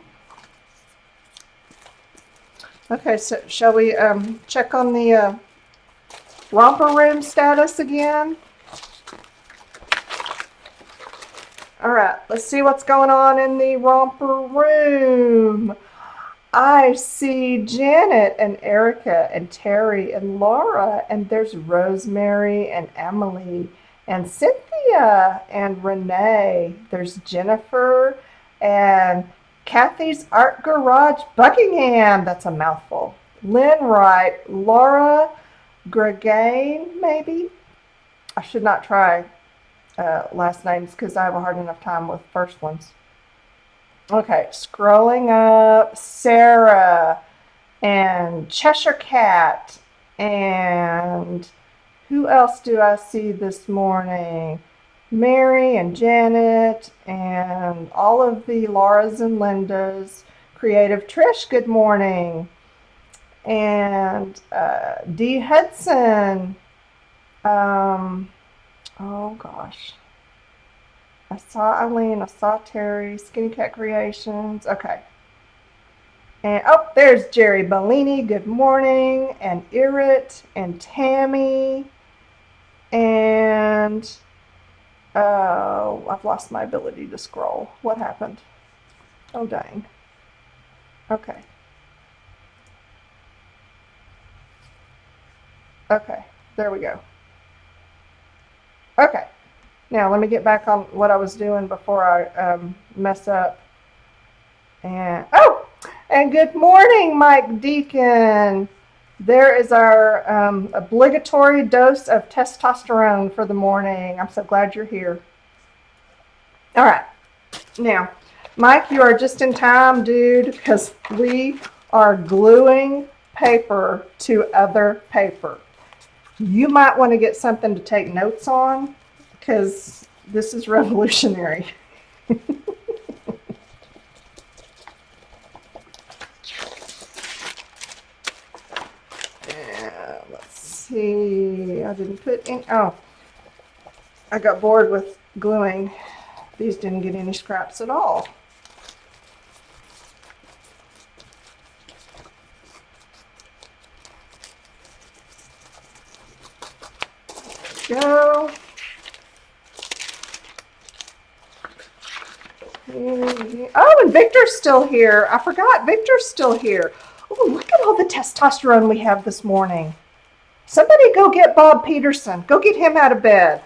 Okay, so shall we check on the romper room status again? All right, let's see what's going on in the romper room. I see Janet and Erica and Terry and Laura, and there's Rosemary and Emily and Cynthia and Renee. There's Jennifer and Kathy's Art Garage Buckingham. That's a mouthful. Lynn Wright, Laura Gregane, maybe? I should not try last names because I have a hard enough time with first ones. Okay, scrolling up, Sarah and Cheshire Cat, and who else do I see this morning? Mary and Janet and all of the Lauras and Lindas. Creative Trish, good morning. And Dee Hudson. Oh gosh. I saw Eileen, I saw Terry, Skinny Cat Creations. Okay. And oh, there's Jerry Bellini. Good morning. And Irit and Tammy. And oh, I've lost my ability to scroll. What happened? Oh dang. Okay. Okay, there we go. Okay. Now, let me get back on what I was doing before I mess up. And, oh, and good morning, Mike Deacon. There is our obligatory dose of testosterone for the morning. I'm so glad you're here. All right. Now, Mike, you are just in time, dude, because we are gluing paper to other paper. You might want to get something to take notes on, because this is revolutionary. Yeah, let's see. I didn't put in. Oh, I got bored with gluing. These didn't get any scraps at all. Go. Oh, and Victor's still here. I forgot, Victor's still here. Oh, look at all the testosterone we have this morning. Somebody go get Bob Peterson. Go get him out of bed.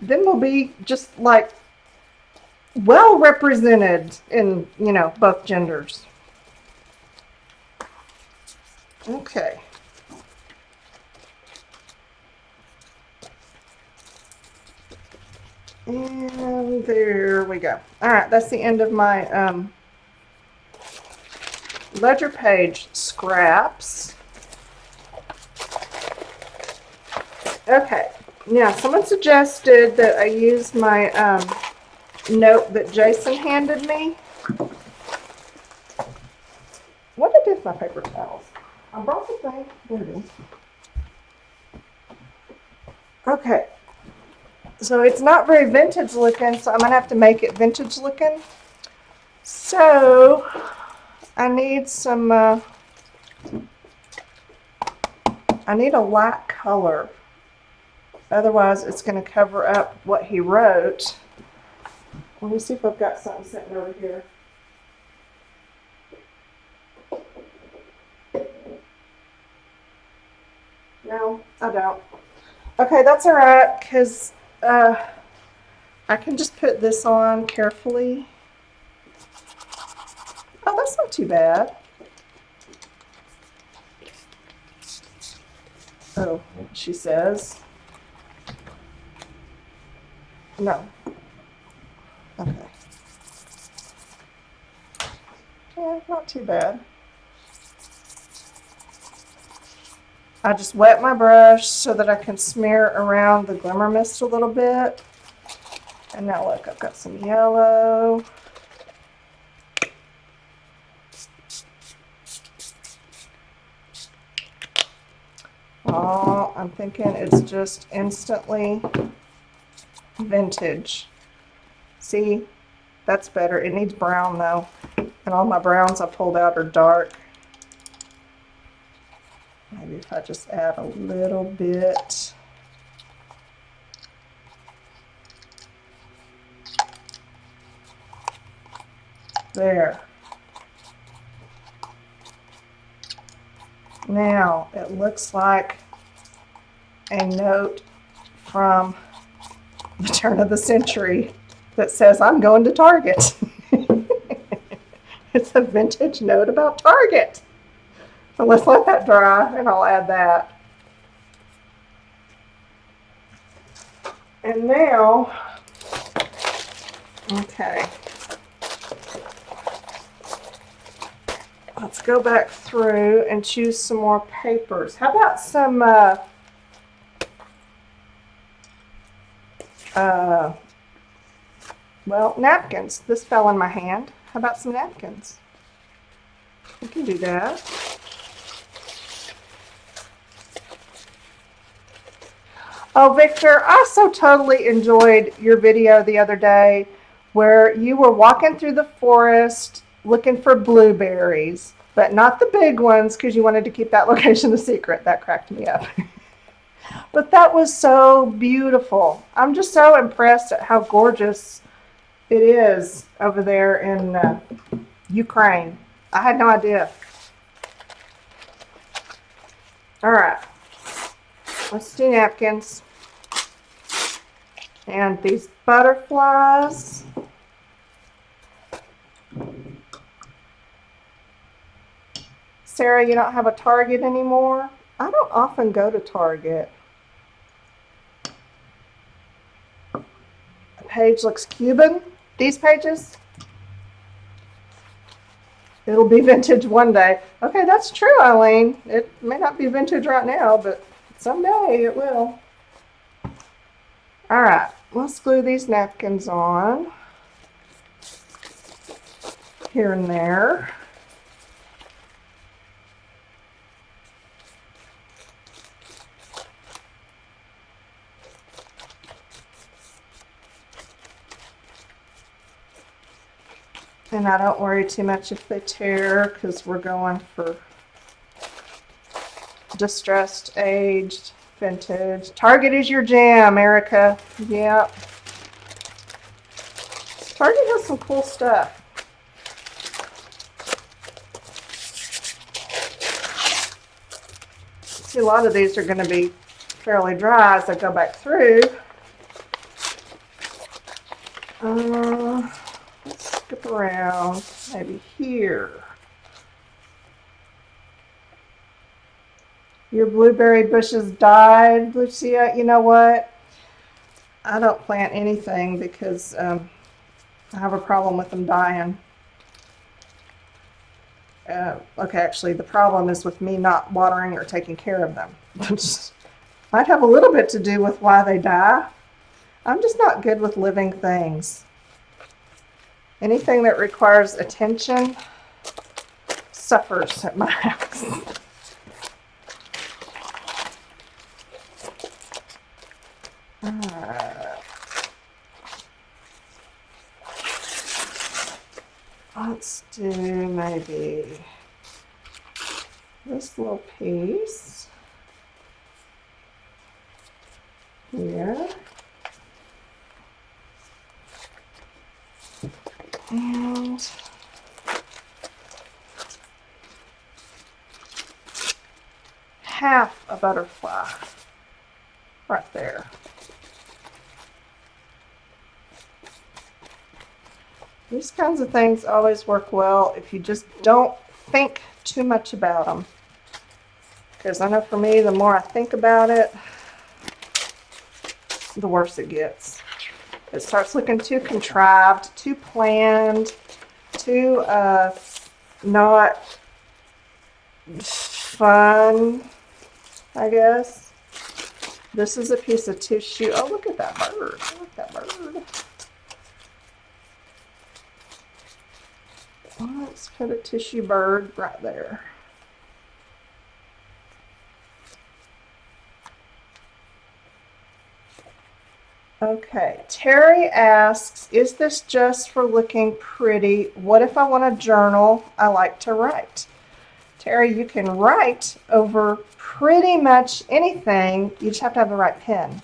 Then we'll be just like well represented in, you know, both genders. Okay. And there we go. All right, that's the end of my ledger page scraps. Okay, now someone suggested that I use my note that Jason handed me. What did I do with my paper towels? I brought the thing. There it is. Okay. So it's not very vintage looking, so I'm going to have to make it vintage looking. So I need some, I need a light color. Otherwise it's going to cover up what he wrote. Let me see if I've got something sitting over here. No, I don't. Okay, that's all right, because I can just put this on carefully. Oh, that's not too bad. Oh, she says. No. Okay. Yeah, not too bad. I just wet my brush so that I can smear around the glimmer mist a little bit. And now look, I've got some yellow. Oh, I'm thinking it's just instantly vintage. See, that's better. It needs brown though. And all my browns I pulled out are dark. Maybe if I just add a little bit. There. Now it looks like a note from the turn of the century that says, I'm going to Target. It's a vintage note about Target. So let's let that dry and I'll add that. And now, okay. Let's go back through and choose some more papers. How about some well, napkins. This fell in my hand. How about some napkins? We can do that. Oh, Victor, I so totally enjoyed your video the other day where you were walking through the forest looking for blueberries, but not the big ones because you wanted to keep that location a secret. That cracked me up. But that was so beautiful. I'm just so impressed at how gorgeous it is over there in Ukraine. I had no idea. All right. Let's do napkins. And these butterflies. Sarah, you don't have a Target anymore? I don't often go to Target. The page looks Cuban. These pages? It'll be vintage one day. Okay, that's true, Eileen. It may not be vintage right now, but someday it will. All right, let's glue these napkins on here and there. And I don't worry too much if they tear because we're going for distressed, aged, vintage. Target is your jam, Erica. Yeah. Target has some cool stuff. see, a lot of these are going to be fairly dry as I go back through. Let's skip around, maybe here. Your blueberry bushes died, Lucia. You know what? I don't plant anything because I have a problem with them dying. Okay, actually, the problem is with me not watering or taking care of them. Might have a little bit to do with why they die. I'm just not good with living things. Anything that requires attention suffers at my house. Let's do maybe this little piece here. And half a butterfly right there. These kinds of things always work well if you just don't think too much about them. Because I know for me, the more I think about it, the worse it gets. It starts looking too contrived, too planned, too not fun, I guess. This is a piece of tissue. Oh, look at that bird. Look at that bird. Let's put a tissue bird right there. Okay, Terry asks, is this just for looking pretty? What if I want to journal? I like to write. Terry, you can write over pretty much anything. You just have to have the right pen.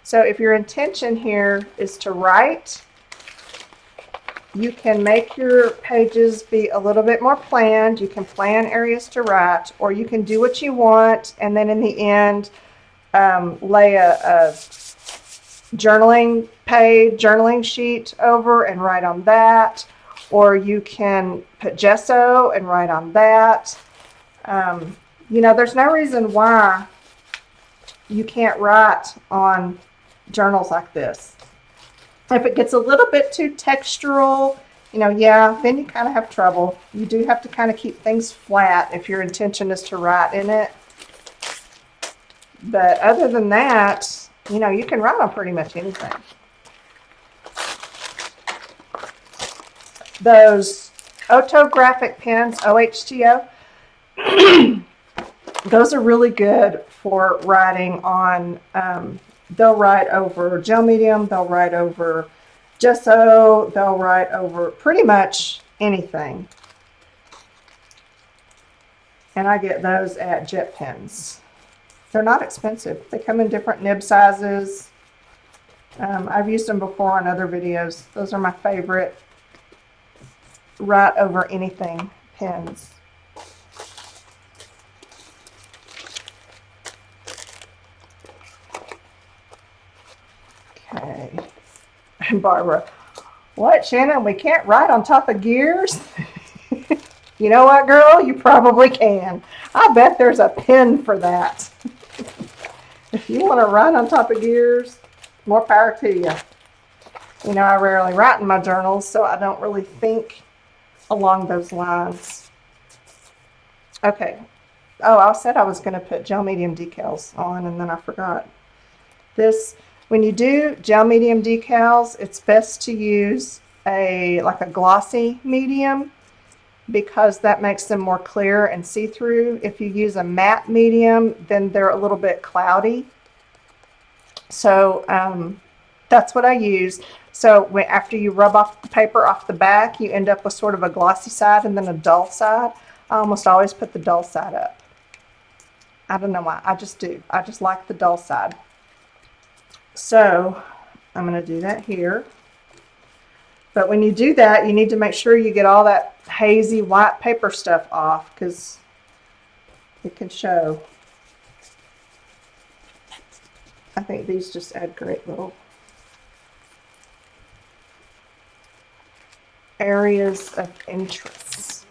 So if your intention here is to write, you can make your pages be a little bit more planned. You can plan areas to write, or you can do what you want, and then in the end, lay a journaling page, journaling sheet over and write on that, or you can put gesso and write on that. You know, there's no reason why you can't write on journals like this. If it gets a little bit too textural, you know, yeah, then you kind of have trouble. You do have to kind of keep things flat if your intention is to write in it. But other than that, you know, you can write on pretty much anything. Those otographic pens, OHTO, those are really good for writing on, they'll write over gel medium, they'll write over gesso, they'll write over pretty much anything. And I get those at Jet Pens. They're not expensive. They come in different nib sizes. I've used them before on other videos. Those are my favorite write over anything pens. Okay. And Barbara, what, Shannon? We can't write on top of gears? You know what, girl? You probably can. I bet there's a pen for that. If you want to write on top of gears, more power to you. You know, I rarely write in my journals, so I don't really think along those lines. Okay. Oh, I said I was going to put gel medium decals on, and then I forgot. When you do gel medium decals, it's best to use like a glossy medium, because that makes them more clear and see-through. If you use a matte medium, then they're a little bit cloudy. So that's what I use. So after you rub off the paper off the back, you end up with sort of a glossy side and then a dull side. I almost always put the dull side up. I don't know why. I just do. I just like the dull side. So I'm going to do that here. But when you do that, you need to make sure you get all that hazy white paper stuff off, because it can show. I think these just add great little areas of interest.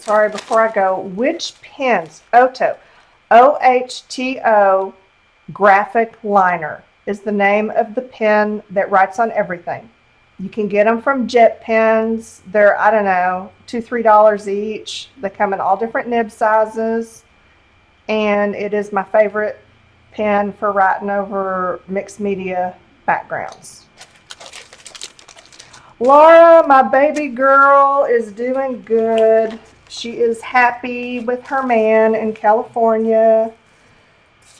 Sorry, before I go, which pens? Ohto. OHTO Graphic Liner is the name of the pen that writes on everything. You can get them from Jet Pens. They're, I don't know, $2, $3 each. They come in all different nib sizes. And it is my favorite pen for writing over mixed media backgrounds. Laura, my baby girl, is doing good. She is happy with her man in California.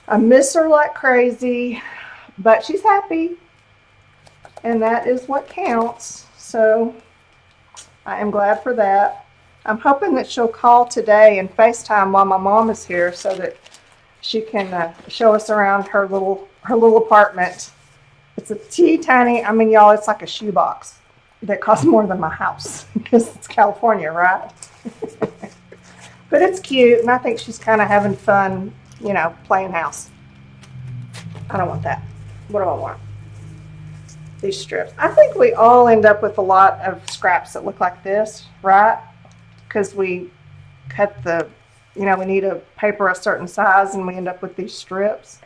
I miss her like crazy, but she's happy. And that is what counts. So I am glad for that. I'm hoping that she'll call today and FaceTime while my mom is here so that she can show us around her little apartment. It's a teeny tiny, I mean, y'all, it's like a shoebox that costs more than my house because it's California, right? But it's cute, and I think she's kind of having fun, you know, playing house. I don't want that. What do I want? These strips. I think we all end up with a lot of scraps that look like this, right? Because we cut the, you know, we need a paper a certain size and we end up with these strips.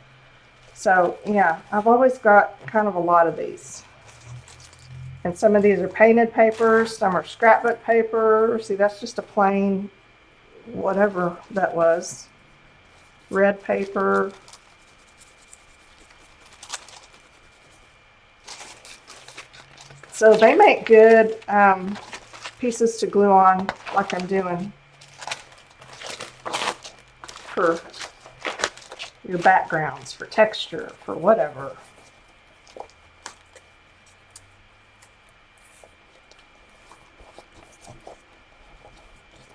So yeah, I've always got kind of a lot of these. And some of these are painted paper, some are scrapbook paper. See, that's just a plain, whatever that was, red paper. So they make good pieces to glue on, like I'm doing for your backgrounds, for texture, for whatever.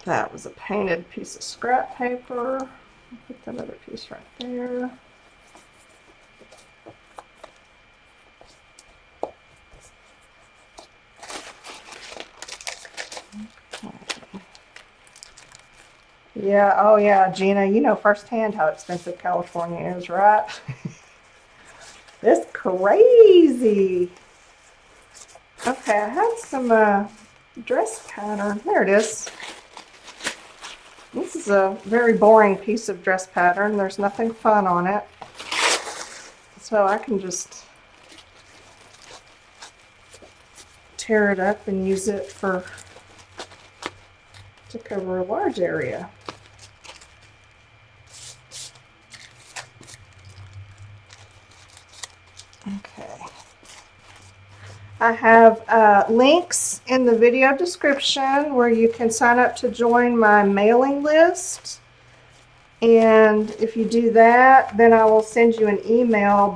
That was a painted piece of scrap paper. I'll put that other piece right there. Yeah, oh yeah, Gina, you know firsthand how expensive California is, right? It's crazy. Okay, I had some dress pattern. There it is. This is a very boring piece of dress pattern. There's nothing fun on it. So I can just tear it up and use it to cover a large area. Okay. I have links in the video description where you can sign up to join my mailing list. And if you do that, then I will send you an email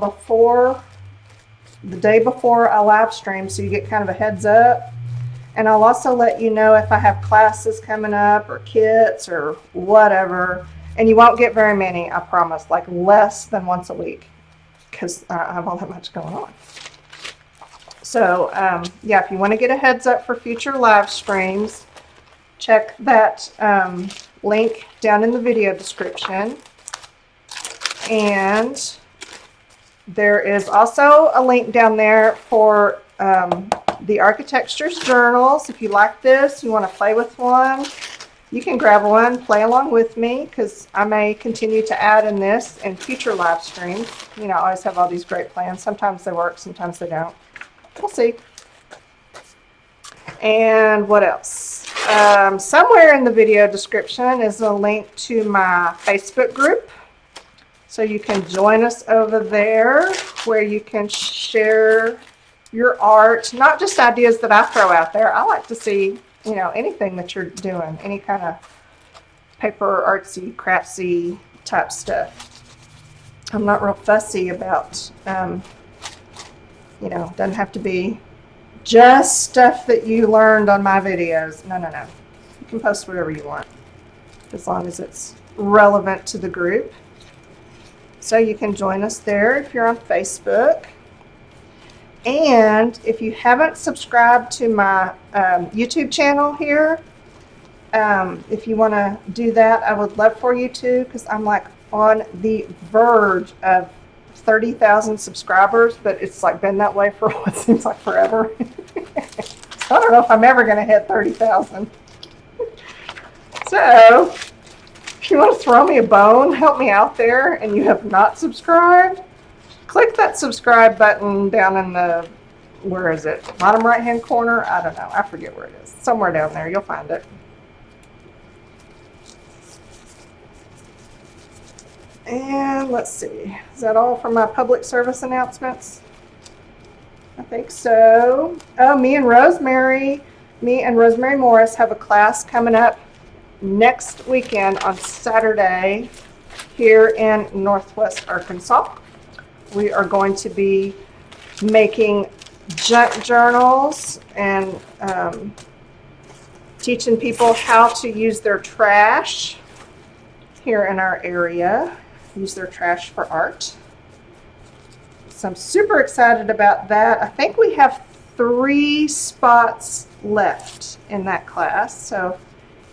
the day before I live stream, so you get kind of a heads up. And I'll also let you know if I have classes coming up or kits or whatever. And you won't get very many, I promise, like less than once a week, because I have all that much going on. So yeah, if you want to get a heads up for future live streams, check that link down in the video description. And there is also a link down there for the Architectures journals. If you like this, you want to play with one, you can grab one, play along with me, because I may continue to add in this in future live streams. You know, I always have all these great plans. Sometimes they work, sometimes they don't. We'll see. And what else? Somewhere in the video description is a link to my Facebook group. So you can join us over there, where you can share your art, not just ideas that I throw out there. I like to see, you know, anything that you're doing, any kind of paper, artsy, craftsy type stuff. I'm not real fussy about, you know, doesn't have to be just stuff that you learned on my videos. No. You can post whatever you want, as long as it's relevant to the group. So you can join us there if you're on Facebook. And if you haven't subscribed to my YouTube channel here, If you want to do that, I would love for you to, because I'm like on the verge of 30,000 subscribers, but it's like been that way for what seems like forever. So I don't know if I'm ever going to hit 30,000. So if you want to throw me a bone, help me out there, and you have not subscribed, click that subscribe button down in the, where is it? Bottom right hand corner? I don't know. I forget where it is. Somewhere down there. You'll find it. And let's see. Is that all for my public service announcements? I think so. Oh, me and Rosemary Morris have a class coming up next weekend on Saturday here in Northwest Arkansas. We are going to be making junk journals and teaching people how to use their trash here in our area, use their trash for art. So I'm super excited about that. I think we have 3 spots left in that class. So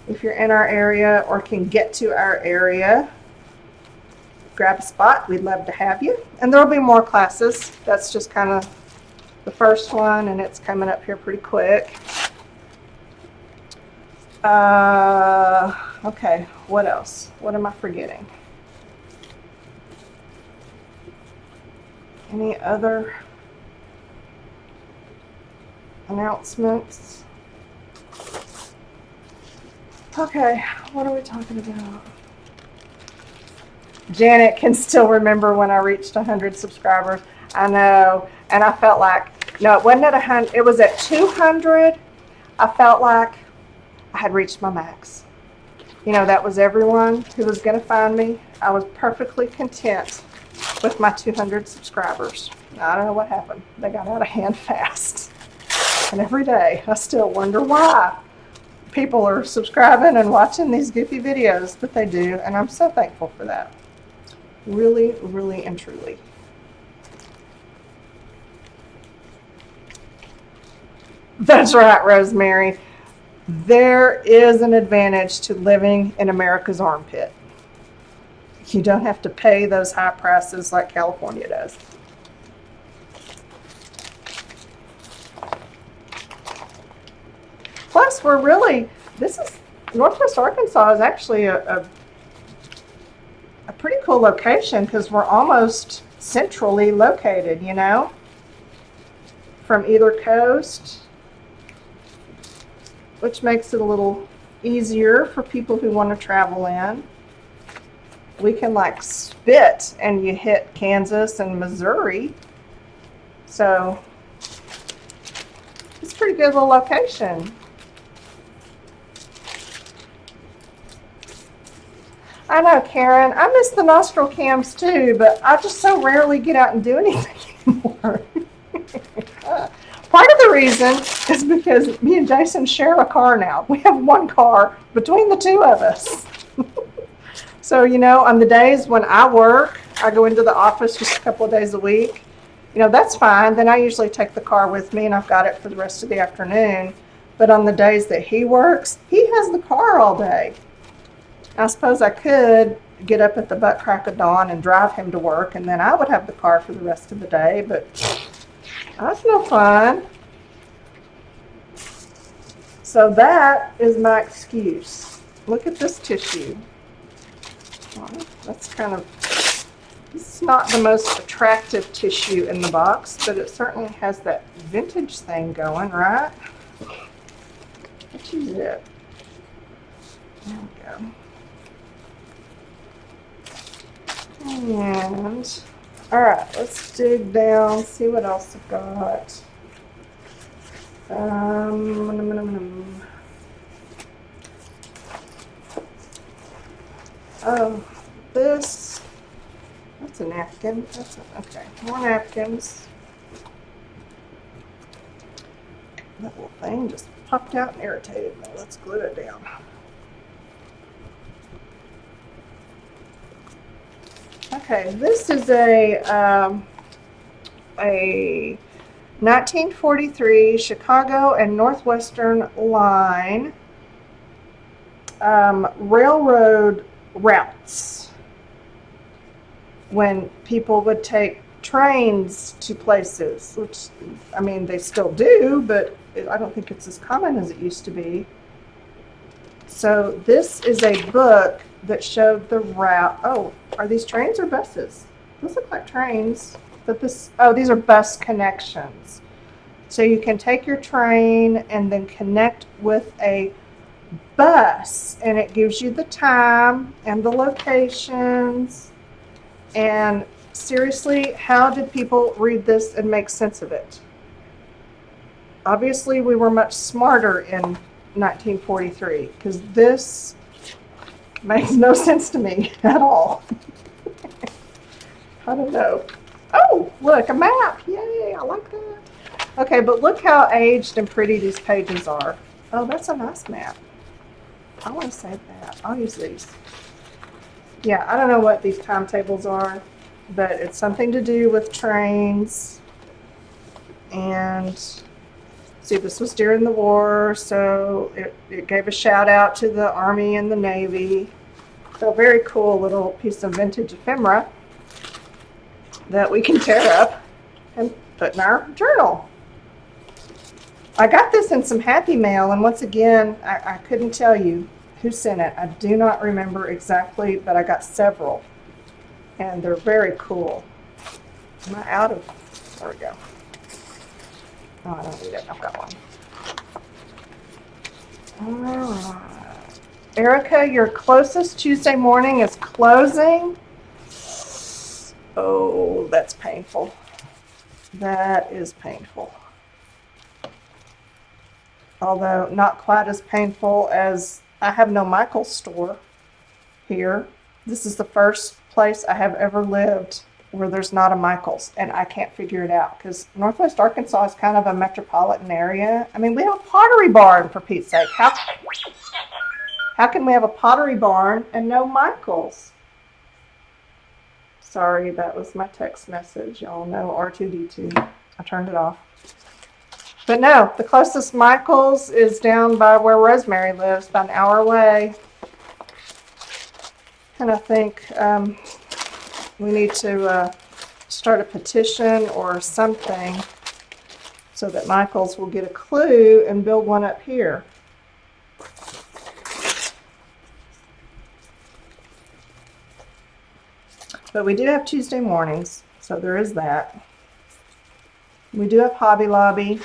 if you're in our area or can get to our area, grab a spot. We'd love to have you. And there'll be more classes. That's just kind of the first one, and it's coming up here pretty quick. Okay, what else? What am I forgetting? Any other announcements? Okay, what are we talking about? Janet can still remember when I reached 100 subscribers. I know, and I felt like, no, it wasn't at 100, it was at 200. I felt like I had reached my max. You know, that was everyone who was going to find me. I was perfectly content with my 200 subscribers. I don't know what happened. They got out of hand fast. And every day I still wonder why people are subscribing and watching these goofy videos, but they do, and I'm so thankful for that. Really, really and truly. That's right, Rosemary. There is an advantage to living in America's armpit. You don't have to pay those high prices like California does. Plus, Northwest Arkansas is actually a pretty cool location because we're almost centrally located, you know, from either coast, which makes it a little easier for people who want to travel in. We can like spit and you hit Kansas and Missouri. So it's a pretty good little location. I know, Karen, I miss the nostril cams too, but I just so rarely get out and do anything anymore. Part of the reason is because me and Jason share a car now. We have one car between the two of us. So, you know, on the days when I work, I go into the office just a couple of days a week. You know, that's fine. Then I usually take the car with me and I've got it for the rest of the afternoon. But on the days that he works, he has the car all day. I suppose I could get up at the butt crack of dawn and drive him to work, and then I would have the car for the rest of the day, but that's no fun. So that is my excuse. Look at this tissue. That's kind of, this is not the most attractive tissue in the box, but it certainly has that vintage thing going, right? Let's use it. There we go. And, all right, let's dig down, see what else I've got. Oh, that's a napkin. Okay, more napkins. That little thing just popped out and irritated me. Let's glue it down. Okay, this is a 1943 Chicago and Northwestern line railroad routes. When people would take trains to places, which, I mean, they still do, but I don't think it's as common as it used to be. So this is a book that showed the route. Oh, are these trains or buses? Those look like trains, but these are bus connections. So you can take your train and then connect with a bus, and it gives you the time and the locations. And seriously, how did people read this and make sense of it? Obviously, we were much smarter in 1943, because this makes no sense to me at all. I don't know. Oh, look, a map. Yay, I like that. Okay, but look how aged and pretty these pages are. Oh, that's a nice map. I want to save that. I'll use these. Yeah, I don't know what these timetables are, but it's something to do with trains. And see, this was during the war, so it gave a shout out to the Army and the Navy. So very cool little piece of vintage ephemera that we can tear up and put in our journal. I got this in some Happy Mail, and once again, I couldn't tell you who sent it. I do not remember exactly, but I got several, and they're very cool. Am I out of? There we go. Oh, I don't need it. I've got one. All right. Erica, your closest Tuesday morning is closing. Oh, that's painful. That is painful. Although not quite as painful as I have no Michael's store here. This is the first place I have ever lived where there's not a Michael's, and I can't figure it out because Northwest Arkansas is kind of a metropolitan area. I mean, we have a Pottery Barn, for Pete's sake. How can we have a Pottery Barn and no Michael's? Sorry, that was my text message. Y'all know R2D2. I turned it off. But no, the closest Michael's is down by where Rosemary lives, about an hour away. And I think we need to start a petition or something so that Michael's will get a clue and build one up here. But we do have Tuesday mornings, so there is that. We do have Hobby Lobby.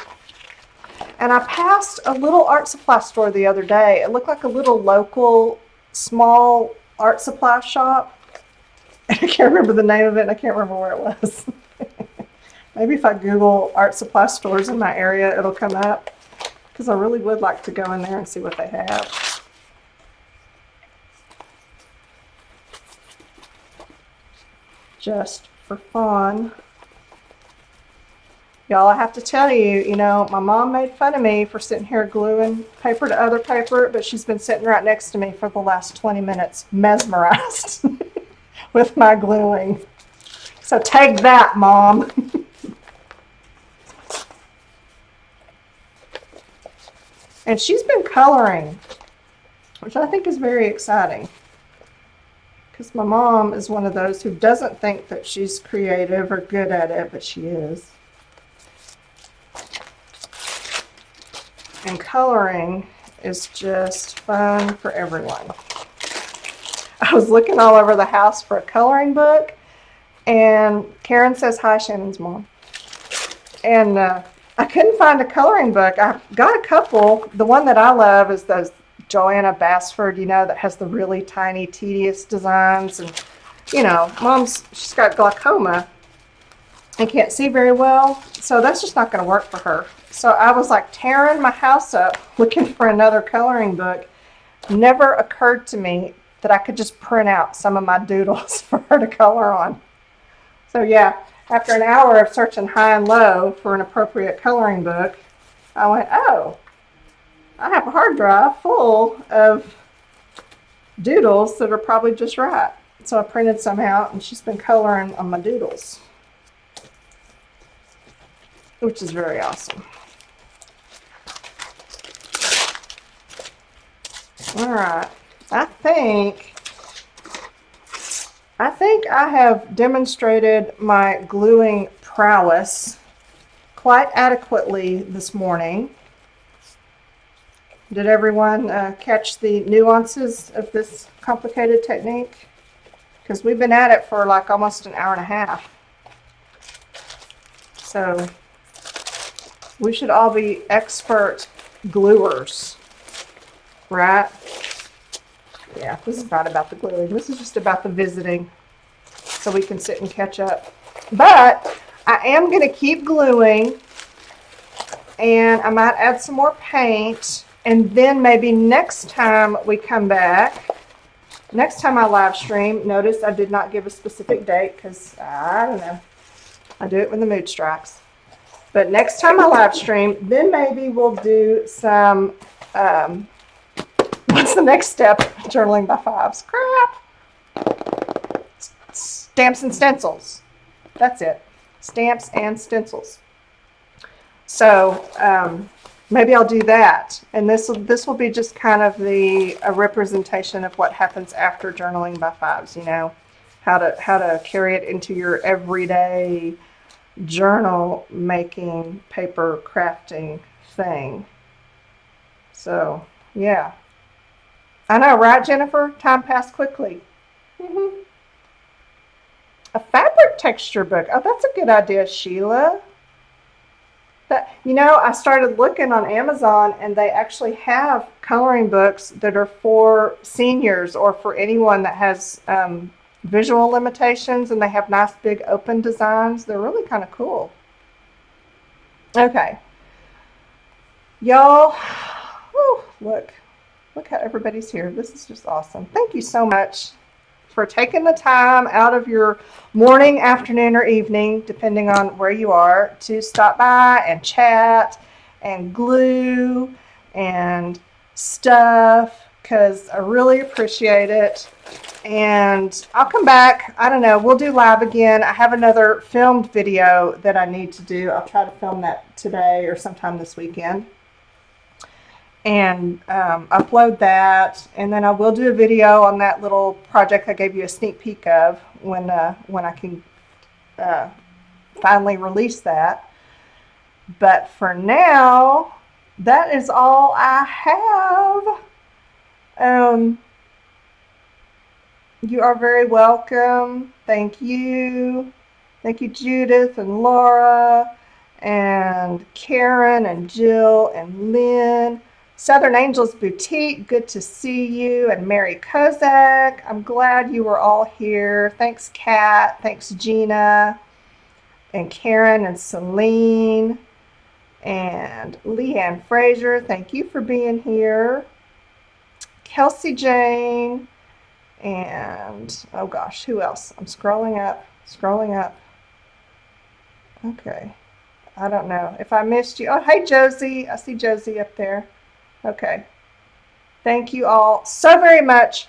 And I passed a little art supply store the other day. It looked like a little local, small art supply shop. I can't remember the name of it, and I can't remember where it was. Maybe if I Google art supply stores in my area, it'll come up. Because I really would like to go in there and see what they have. Just for fun. Y'all, I have to tell you, you know, my mom made fun of me for sitting here gluing paper to other paper, but she's been sitting right next to me for the last 20 minutes, mesmerized with my gluing. So take that, Mom. And she's been coloring, which I think is very exciting. Because my mom is one of those who doesn't think that she's creative or good at it, but she is. And coloring is just fun for everyone. I was looking all over the house for a coloring book, and Karen says, "Hi, Shannon's mom." And I couldn't find a coloring book. I got a couple. The one that I love is those Joanna Bassford, you know, that has the really tiny, tedious designs. And, you know, she's got glaucoma and can't see very well, so that's just not going to work for her. So I was like tearing my house up looking for another coloring book. Never occurred to me that I could just print out some of my doodles for her to color on. So yeah, after an hour of searching high and low for an appropriate coloring book, I went, oh, I have a hard drive full of doodles that are probably just right. So I printed some out, and she's been coloring on my doodles, which is very awesome. All right, I think I have demonstrated my gluing prowess quite adequately this morning. Did everyone catch the nuances of this complicated technique? Because we've been at it for like almost an hour and a half. So we should all be expert gluers, right? Yeah, this is not about the gluing. This is just about the visiting so we can sit and catch up. But I am going to keep gluing, and I might add some more paint, and then maybe next time we come back, next time I live stream, notice I did not give a specific date because I don't know. I do it when the mood strikes. But next time I live stream, then maybe we'll do some, what's the next step? Journaling by fives. Crap. Stamps and stencils. That's it. Stamps and stencils. So maybe I'll do that. And this will be just kind of a representation of what happens after journaling by fives, you know, how to carry it into your everyday journal making, paper crafting thing. So yeah, I know, right, Jennifer? Time passed quickly. A fabric texture book. Oh, that's a good idea, Sheila. That, you know, I started looking on Amazon, and they actually have coloring books that are for seniors or for anyone that has visual limitations, and they have nice big open designs. They're really kind of cool. Okay, y'all, look how everybody's here. This is just awesome. Thank you so much for taking the time out of your morning, afternoon, or evening, depending on where you are, to stop by and chat and glue and stuff, because I really appreciate it. And I'll come back. I don't know. We'll do live again. I have another filmed video that I need to do. I'll try to film that today or sometime this weekend and upload that. And then I will do a video on that little project I gave you a sneak peek of when I can finally release that. But for now, that is all I have. You are very welcome. Thank you. Thank you, Judith and Laura and Karen and Jill and Lynn. Southern Angels Boutique, good to see you. And Mary Kozak, I'm glad you were all here. Thanks, Kat. Thanks, Gina. And Karen and Celine. And Leanne Fraser, thank you for being here. Kelsey Jane. And, oh gosh, who else? I'm scrolling up. Okay. I don't know if I missed you. Oh, hey, Josie. I see Josie up there. Okay. Thank you all so very much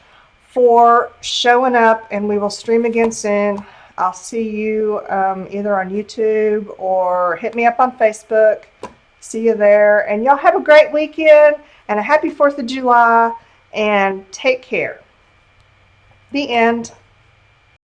for showing up, and we will stream again soon. I'll see you either on YouTube or hit me up on Facebook. See you there. And y'all have a great weekend and a happy 4th of July, and take care. The end.